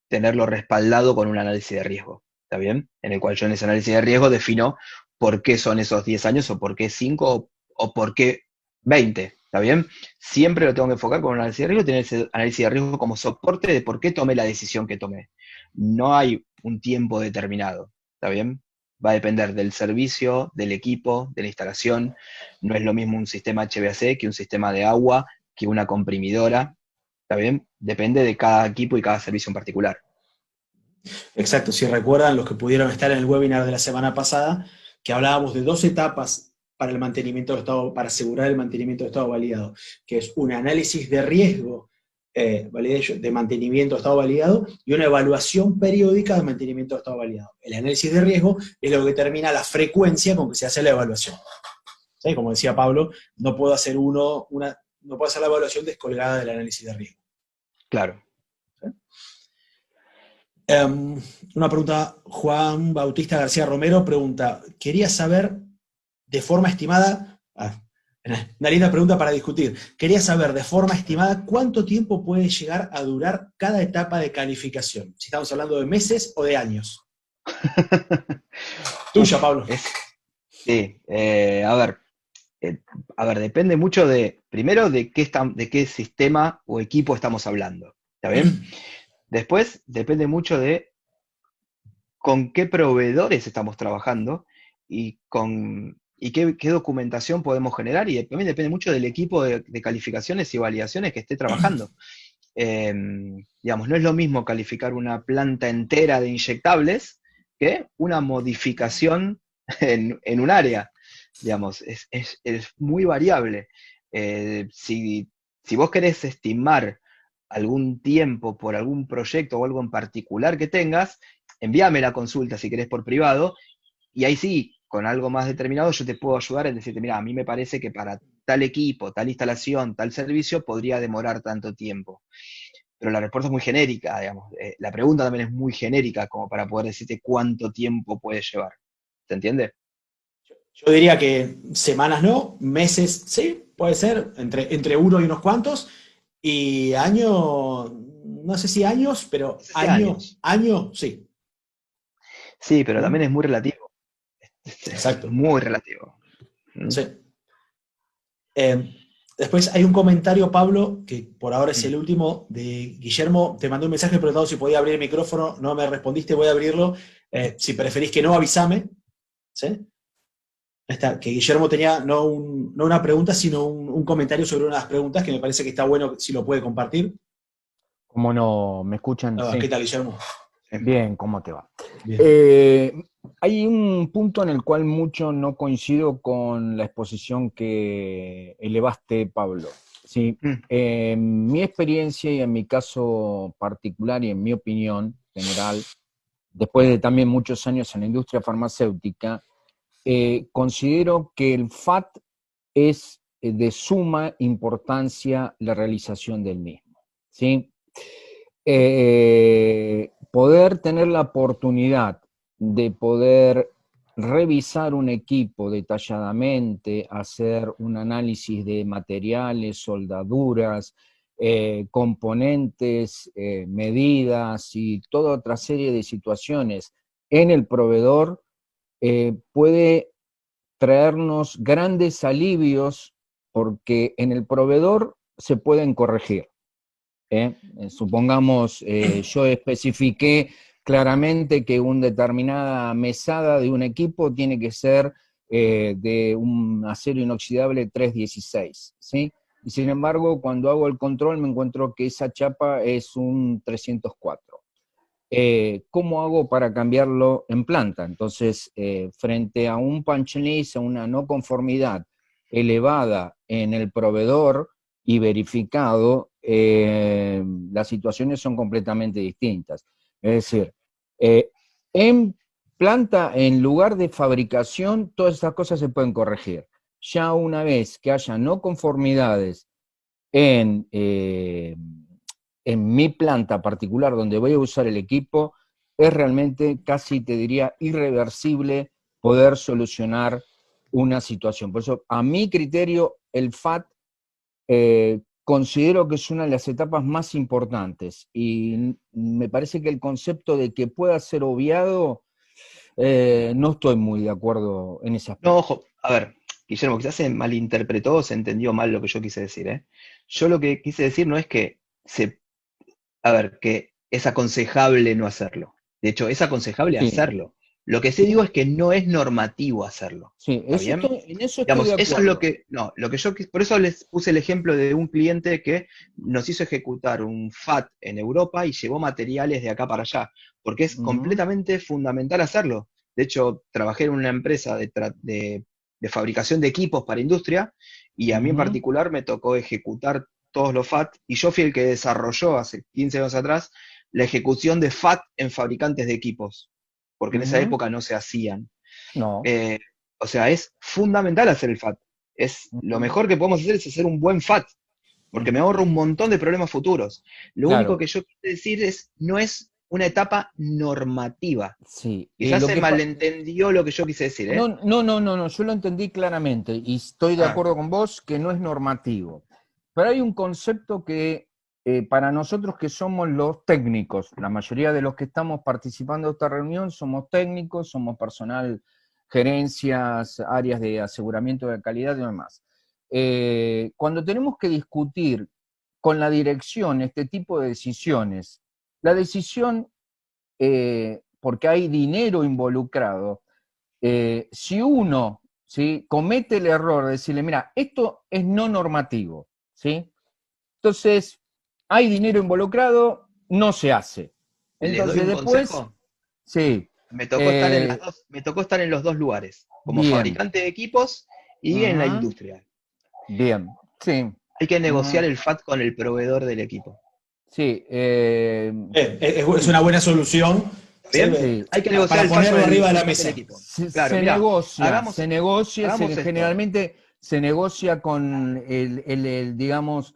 tenerlo respaldado con un análisis de riesgo, ¿está bien? En el cual yo en ese análisis de riesgo defino por qué son esos 10 años o por qué 5 o por qué 20, ¿está bien? Siempre lo tengo que enfocar con un análisis de riesgo, tener ese análisis de riesgo como soporte de por qué tomé la decisión que tomé. No hay un tiempo determinado, ¿está bien? Va a depender del servicio, del equipo, de la instalación. No es lo mismo un sistema HVAC que un sistema de agua, que una comprimidora, ¿está bien? Depende de cada equipo y cada servicio en particular. Exacto, si recuerdan los que pudieron estar en el webinar de la semana pasada, que hablábamos de dos etapas para el mantenimiento del estado, para asegurar el mantenimiento del estado validado, que es un análisis de riesgo validation, de mantenimiento de estado validado, y una evaluación periódica de mantenimiento de estado validado. El análisis de riesgo es lo que determina la frecuencia con que se hace la evaluación. ¿Sí? Como decía Pablo, no puedo hacer no puedo hacer la evaluación descolgada del análisis de riesgo. Claro. ¿Sí? Una pregunta, Juan Bautista García Romero pregunta, quería saber de forma estimada, una linda pregunta para discutir, quería saber de forma estimada cuánto tiempo puede llegar a durar cada etapa de calificación, si estamos hablando de meses o de años. Tuya, Pablo. Sí, a ver, depende mucho primero de qué sistema o equipo estamos hablando, ¿está bien? Después, depende mucho de con qué proveedores estamos trabajando y qué documentación podemos generar, y también depende mucho del equipo de calificaciones y validaciones que esté trabajando. Digamos, no es lo mismo calificar una planta entera de inyectables que una modificación en un área. Digamos, es muy variable. Si vos querés estimar algún tiempo por algún proyecto o algo en particular que tengas, envíame la consulta si querés por privado, y ahí sí, con algo más determinado, yo te puedo ayudar en decirte, mira, a mí me parece que para tal equipo, tal instalación, tal servicio, podría demorar tanto tiempo. Pero la respuesta es muy genérica, digamos. La pregunta también es muy genérica, como para poder decirte cuánto tiempo puede llevar. ¿Se entiende? Yo diría que semanas no, meses sí, puede ser, entre uno y unos cuantos, y año, no sé si años, pero año, sí. Sí, pero también es muy relativo. Exacto. Muy relativo. Sí. Después hay un comentario, Pablo, que por ahora es el último, de Guillermo. Te mandé un mensaje preguntando si podía abrir el micrófono, no me respondiste, voy a abrirlo. Si preferís que no, avísame. ¿Sí? Está, que Guillermo tenía no una pregunta, sino un comentario sobre una de las preguntas que me parece que está bueno si lo puede compartir. ¿Cómo no? ¿Me escuchan? Sí. ¿Qué tal, Guillermo? Bien, ¿cómo te va? Bien. Hay un punto en el cual mucho no coincido con la exposición que elevaste, Pablo. Sí, en mi experiencia y en mi caso particular y en mi opinión general, después de también muchos años en la industria farmacéutica, considero que el FAT es de suma importancia la realización del mismo. ¿Sí? Poder tener la oportunidad de poder revisar un equipo detalladamente, hacer un análisis de materiales, soldaduras, componentes, medidas y toda otra serie de situaciones en el proveedor, puede traernos grandes alivios porque en el proveedor se pueden corregir. Supongamos, yo especifiqué claramente que una determinada mesada de un equipo tiene que ser de un acero inoxidable 316, ¿sí? Y sin embargo, cuando hago el control me encuentro que esa chapa es un 304. ¿Cómo hago para cambiarlo en planta? Entonces, frente a un punch list, a una no conformidad elevada en el proveedor y verificado, las situaciones son completamente distintas. Es decir, en planta, en lugar de fabricación, todas estas cosas se pueden corregir. Ya una vez que haya no conformidades en mi planta particular donde voy a usar el equipo, es realmente casi, te diría, irreversible poder solucionar una situación. Por eso, a mi criterio, el FAT considero que es una de las etapas más importantes y me parece que el concepto de que pueda ser obviado, no estoy muy de acuerdo en ese aspecto. No, ojo, a ver, Guillermo, quizás se malinterpretó o se entendió mal lo que yo quise decir, ¿eh? Yo lo que quise decir no es que que es aconsejable no hacerlo. De hecho, es aconsejable Sí. hacerlo. Lo que sí digo es que no es normativo hacerlo. Sí, ¿Está bien? en eso estoy Digamos, de acuerdo. eso es lo que yo, por eso les puse el ejemplo de un cliente que nos hizo ejecutar un FAT en Europa y llevó materiales de acá para allá, porque es completamente fundamental hacerlo. De hecho, trabajé en una empresa de fabricación de equipos para industria y a mí en particular me tocó ejecutar todos los FAT, y yo fui el que desarrolló hace 15 años atrás la ejecución de FAT en fabricantes de equipos, porque en esa Ujú. época no se hacían. No. Eh, o sea, es fundamental hacer el FAT. Lo Ujú. mejor que podemos hacer es hacer un buen FAT, porque me ahorro un montón de problemas futuros. Lo único Claro, que yo quiero decir es, no es una etapa normativa. sí. Quizás se malentendió lo que yo quise decir, No, ¿eh? no, no, no, no, yo lo entendí claramente y estoy de Ah, acuerdo con vos que no es normativo. Pero hay un concepto que para nosotros que somos los técnicos, la mayoría de los que estamos participando de esta reunión somos técnicos, somos personal, gerencias, áreas de aseguramiento de calidad y demás. Cuando tenemos que discutir con la dirección este tipo de decisiones, la decisión, porque hay dinero involucrado, si uno, ¿sí?, comete el error de decirle, mira, esto es no normativo, ¿sí? Entonces, hay dinero involucrado, no se hace. ¿le doy Entonces un después, consejo? sí, Me tocó estar en los dos lugares, como bien, fabricante de equipos y en la ujú, industria. bien, sí, Hay que negociar ujú, el FAT con el proveedor del equipo. sí, Es una buena solución, ¿Está ¿sí? bien? sí. Hay que negociar Para el FAT con ponerlo el arriba de la fabricante del mesa. equipo. Se, Claro, se mirá, negocia, hagamos esto. generalmente se negocia con digamos,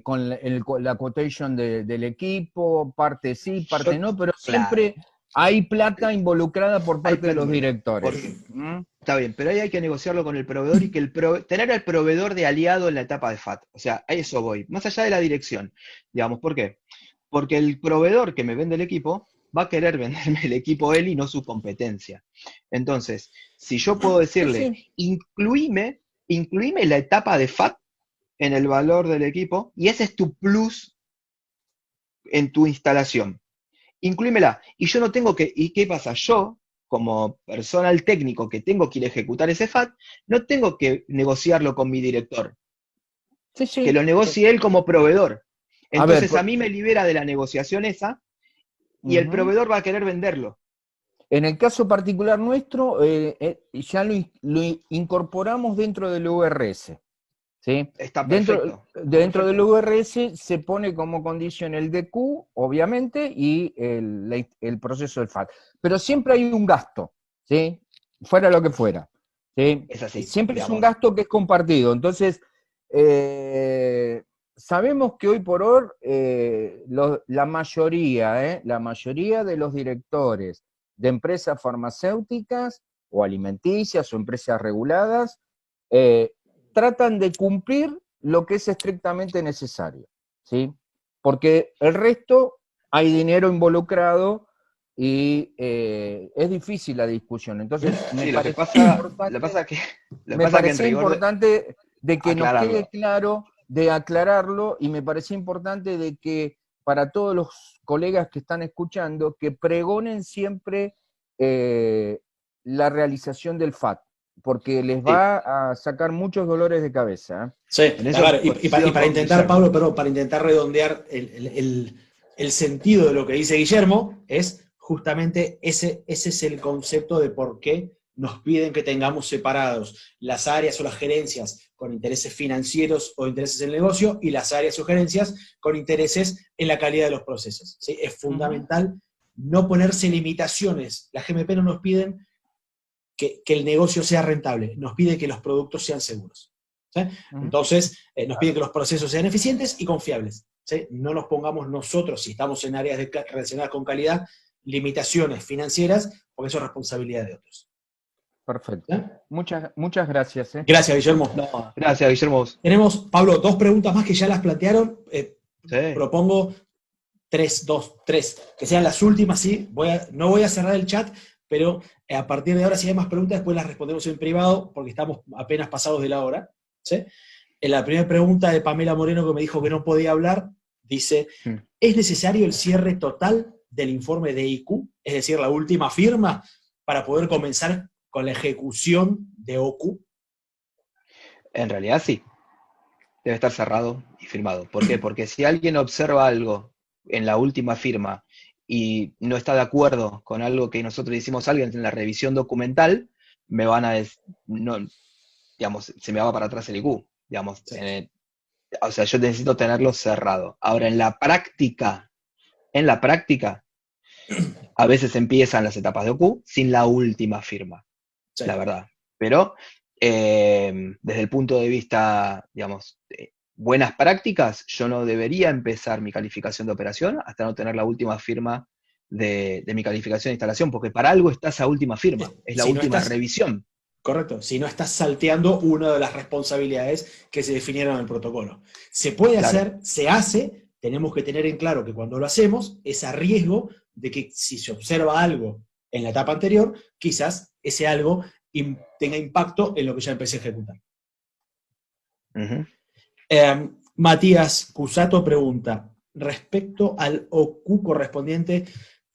con la quotation del equipo, parte sí, parte Yo, no, pero claro, siempre hay plata involucrada por hay parte de plata los involucrada. directores. Porque ¿Mm? está bien, pero ahí hay que negociarlo con el proveedor y que tener al proveedor de aliado en la etapa de FAT. O sea, a eso voy. Más allá de la dirección. Digamos, ¿por qué? Porque el proveedor que me vende el equipo va a querer venderme el equipo él y no su competencia. Entonces, si yo puedo Sí, decirle, sí. incluime la etapa de FAT en el valor del equipo, y ese es tu plus en tu instalación. Incluímela. Y yo no tengo que, ¿y qué pasa? Yo, como personal técnico que tengo que ir a ejecutar ese FAT, no tengo que negociarlo con mi director, Sí, que sí. lo negocie él como proveedor. A ver, Entonces a mí me libera de la negociación esa y el ujú. proveedor va a querer venderlo. En el caso particular nuestro, ya lo incorporamos dentro del URS. ¿Sí? Está Dentro, perfecto, está dentro del perfecto. URS se pone como condición el DQ, obviamente, y el proceso del FAT. Pero siempre hay un gasto, ¿sí? Fuera lo que fuera. ¿Sí? Es así, Siempre es un digamos. gasto que es compartido. Entonces, sabemos que hoy por hoy la mayoría de los directores de empresas farmacéuticas o alimenticias o empresas reguladas, eh, tratan de cumplir lo que es estrictamente necesario, ¿sí? Porque el resto hay dinero involucrado y es difícil la discusión. Entonces, Sí, lo que me pasa que en parecía rigor importante de que nos quede aclararlo. claro, de aclararlo, y me parecía importante de que para todos los colegas que están escuchando, que pregonen siempre eh, la realización del FAT, porque les Sí, va a sacar muchos dolores de cabeza. Sí, en a eso ver, y coincido para con intentar, Guillermo. Pablo, pero para intentar redondear el sentido de lo que dice Guillermo, es justamente ese es el concepto de por qué nos piden que tengamos separados las áreas o las gerencias con intereses financieros o intereses en el negocio y las áreas o gerencias con intereses en la calidad de los procesos. ¿Sí? Es Ujú, fundamental no ponerse limitaciones. Las GMP no nos piden que el negocio sea rentable, nos pide que los productos sean seguros. ¿Sí? ujú. Entonces, nos pide que los procesos sean eficientes y confiables. ¿Sí? No nos pongamos nosotros, si estamos en áreas relacionadas con calidad, limitaciones financieras, porque eso es responsabilidad de otros. ¿Sí? Perfecto. Muchas gracias. Gracias, Guillermo. No, gracias, Guillermo. Tenemos, Pablo, dos preguntas más que ya las plantearon. Sí. Propongo tres, que sean las últimas, ¿sí? No voy a cerrar el chat, pero a partir de ahora, si hay más preguntas, después las respondemos en privado, porque estamos apenas pasados de la hora. ¿Sí? En la primera pregunta de Pamela Moreno, que me dijo que no podía hablar, dice, Hmm. ¿es necesario el cierre total del informe de IQ, es decir, la última firma, para poder comenzar con la ejecución de OQ? En realidad sí, debe estar cerrado y firmado. ¿Por qué? Porque si alguien observa algo en la última firma y no está de acuerdo con algo que nosotros hicimos a alguien en la revisión documental, me van a, no, digamos, se me va para atrás el IQ. Digamos, Sí. O sea, yo necesito tenerlo cerrado. Ahora, en la práctica, a veces empiezan las etapas de OQ sin la última firma, Sí. la verdad. Pero desde el punto de vista, digamos, buenas prácticas, yo no debería empezar mi calificación de operación hasta no tener la última firma de mi calificación de instalación, porque para algo está esa última firma, es la Si no última estás, revisión. correcto, si no estás salteando una de las responsabilidades que se definieron en el protocolo. Se puede Claro. hacer, se hace, tenemos que tener en claro que cuando lo hacemos es a riesgo de que si se observa algo en la etapa anterior, quizás ese algo tenga impacto en lo que ya empecé a ejecutar. Ujú. Matías Cusato pregunta, respecto al OQ correspondiente,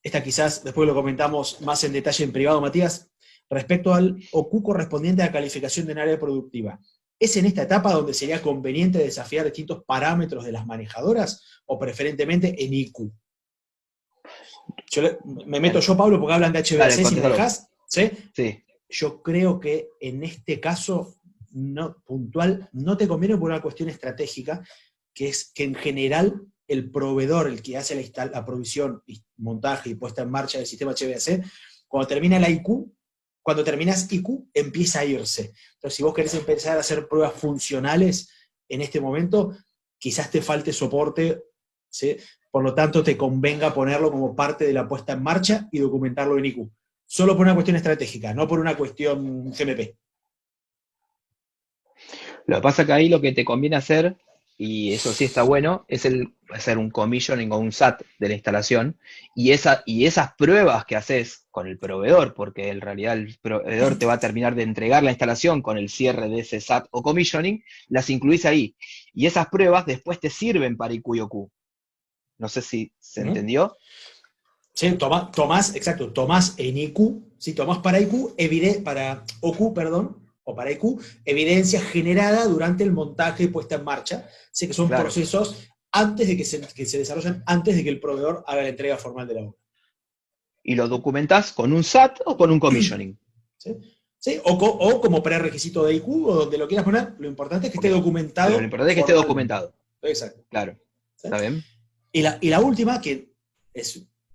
esta quizás después lo comentamos más en detalle en privado, Matías, respecto al OQ correspondiente a la calificación de un área productiva, ¿es en esta etapa donde sería conveniente desafiar distintos parámetros de las manejadoras o preferentemente en IQ? Me meto yo, Pablo, porque hablan de HBAC, Dale, si me contéstalo. dejás, ¿sí? Sí. Yo creo que en este caso puntual no te conviene por una cuestión estratégica, que es que en general el proveedor, el que hace la provisión, montaje y puesta en marcha del sistema HVAC, cuando termina el IQ, cuando terminas IQ, empieza a irse. Entonces, si vos querés empezar a hacer pruebas funcionales en este momento, quizás te falte soporte, ¿sí? Por lo tanto, te convenga ponerlo como parte de la puesta en marcha y documentarlo en IQ. Solo por una cuestión estratégica, no por una cuestión GMP. Lo que pasa que ahí lo que te conviene hacer, y eso sí está bueno, es hacer un commissioning o un SAT de la instalación, y esas pruebas que haces con el proveedor, porque en realidad el proveedor te va a terminar de entregar la instalación con el cierre de ese SAT o commissioning, las incluís ahí. Y esas pruebas después te sirven para IQ y OQ. No sé si se entendió. Sí, tomás en IQ, sí, tomás para IQ, para OQ, perdón, o para IQ, evidencia generada durante el montaje y puesta en marcha. Sé que son Claro. procesos antes de que se desarrollan, antes de que el proveedor haga la entrega formal de la obra. Y lo documentás con un SAT o con un commissioning. ¿Sí? ¿Sí? O como prerequisito de IQ, o donde lo quieras poner, lo importante es que esté documentado. Pero lo importante es que esté documentado. Exacto. Claro. ¿Sí? ¿Está bien? Y la última, que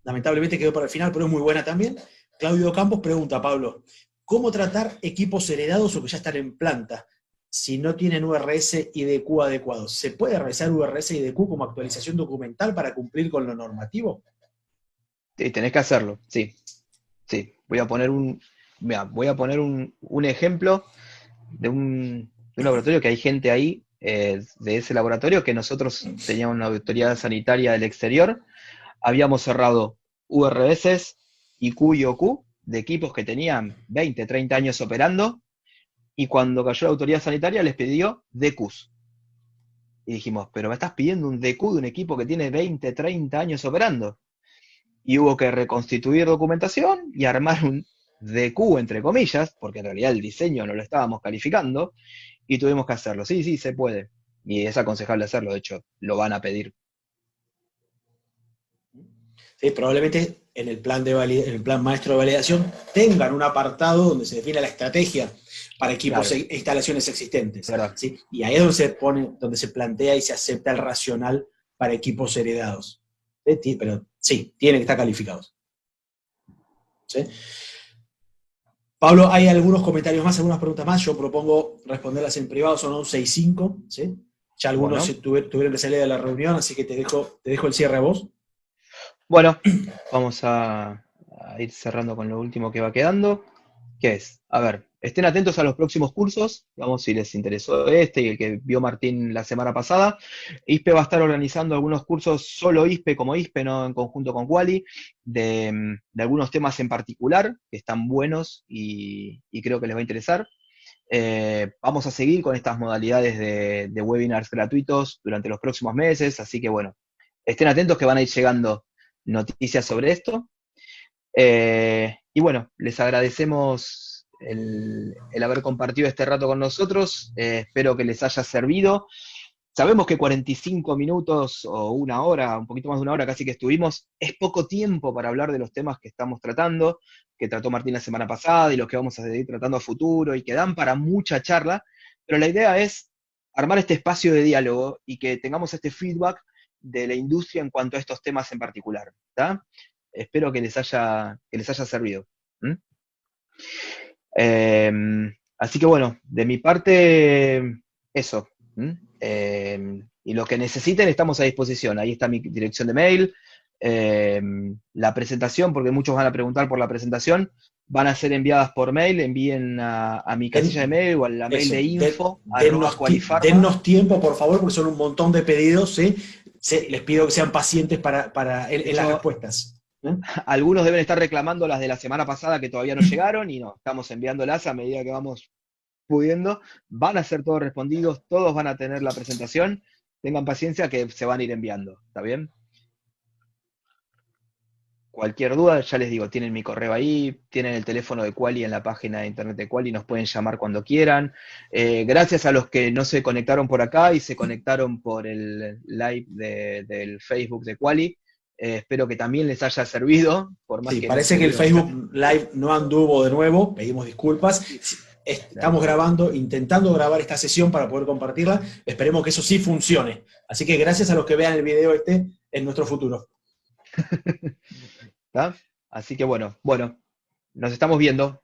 lamentablemente quedó para el final, pero es muy buena también. Claudio Campos pregunta, Pablo, ¿cómo tratar equipos heredados o que ya están en planta si no tienen URS y DQ adecuados? ¿Se puede realizar URS y DQ como actualización documental para cumplir con lo normativo? Sí, tenés que hacerlo, sí. Sí. Voy a poner un ejemplo de un laboratorio que hay gente ahí, de ese laboratorio, que nosotros teníamos una auditoría sanitaria del exterior, habíamos cerrado URS, IQ y OQ de equipos que tenían 20, 30 años operando, y cuando cayó la autoridad sanitaria les pidió DQs. Y dijimos, pero me estás pidiendo un DQ de un equipo que tiene 20, 30 años operando. Y hubo que reconstituir documentación y armar un DQ, entre comillas, porque en realidad el diseño no lo estábamos calificando, y tuvimos que hacerlo. Sí, sí, se puede. Y es aconsejable hacerlo, de hecho, lo van a pedir. Sí, probablemente en el plan maestro de validación tengan un apartado donde se define la estrategia para equipos Claro. e instalaciones existentes. Verdad. ¿Sí? Y ahí es donde se plantea y se acepta el racional para equipos heredados. Pero sí, tienen que estar calificados. ¿Sí? Pablo, hay algunos comentarios más, algunas preguntas más. Yo propongo responderlas en privado, son 11 y 5. ¿Sí? Ya algunos tuvieron que salir de la reunión, así que te dejo el cierre a vos. Bueno, vamos a ir cerrando con lo último que va quedando, que es, a ver, estén atentos a los próximos cursos, digamos, si les interesó este y el que vio Martín la semana pasada. ISPE va a estar organizando algunos cursos, solo ISPE como ISPE, no en conjunto con Quali, de algunos temas en particular, que están buenos y creo que les va a interesar. Vamos a seguir con estas modalidades de webinars gratuitos durante los próximos meses, así que bueno, estén atentos que van a ir llegando noticias sobre esto. Y bueno, les agradecemos el haber compartido este rato con nosotros. Espero que les haya servido. Sabemos que 45 minutos o una hora, un poquito más de una hora casi que estuvimos, es poco tiempo para hablar de los temas que estamos tratando, que trató Martín la semana pasada y los que vamos a seguir tratando a futuro y que dan para mucha charla, pero la idea es armar este espacio de diálogo y que tengamos este feedback de la industria en cuanto a estos temas en particular. ¿Tá? Espero que les haya servido. ¿Mm? Así que bueno, de mi parte, eso. ¿Mm? Y lo que necesiten, estamos a disposición. Ahí está mi dirección de mail. La presentación, porque muchos van a preguntar por la presentación, van a ser enviadas por mail. Envíen a mi casilla de mail o a la mail de info. Dennos tiempo, por favor, porque son un montón de pedidos. ¿Sí? Les pido que sean pacientes en las respuestas. Algunos deben estar reclamando las de la semana pasada que todavía no llegaron, y no, estamos enviándolas a medida que vamos pudiendo. Van a ser todos respondidos, todos van a tener la presentación. Tengan paciencia que se van a ir enviando, ¿está bien? Cualquier duda, ya les digo, tienen mi correo ahí, tienen el teléfono de Quali en la página de internet de Quali, nos pueden llamar cuando quieran. Gracias a los que no se conectaron por acá y se conectaron por el live del Facebook de Quali. Espero que también les haya servido. Por más Sí, que parece que el Facebook Live no anduvo de nuevo, pedimos disculpas. Estamos intentando grabar esta sesión para poder compartirla. Esperemos que eso sí funcione. Así que gracias a los que vean el video en nuestro futuro. ¿Tá? Así que bueno, nos estamos viendo.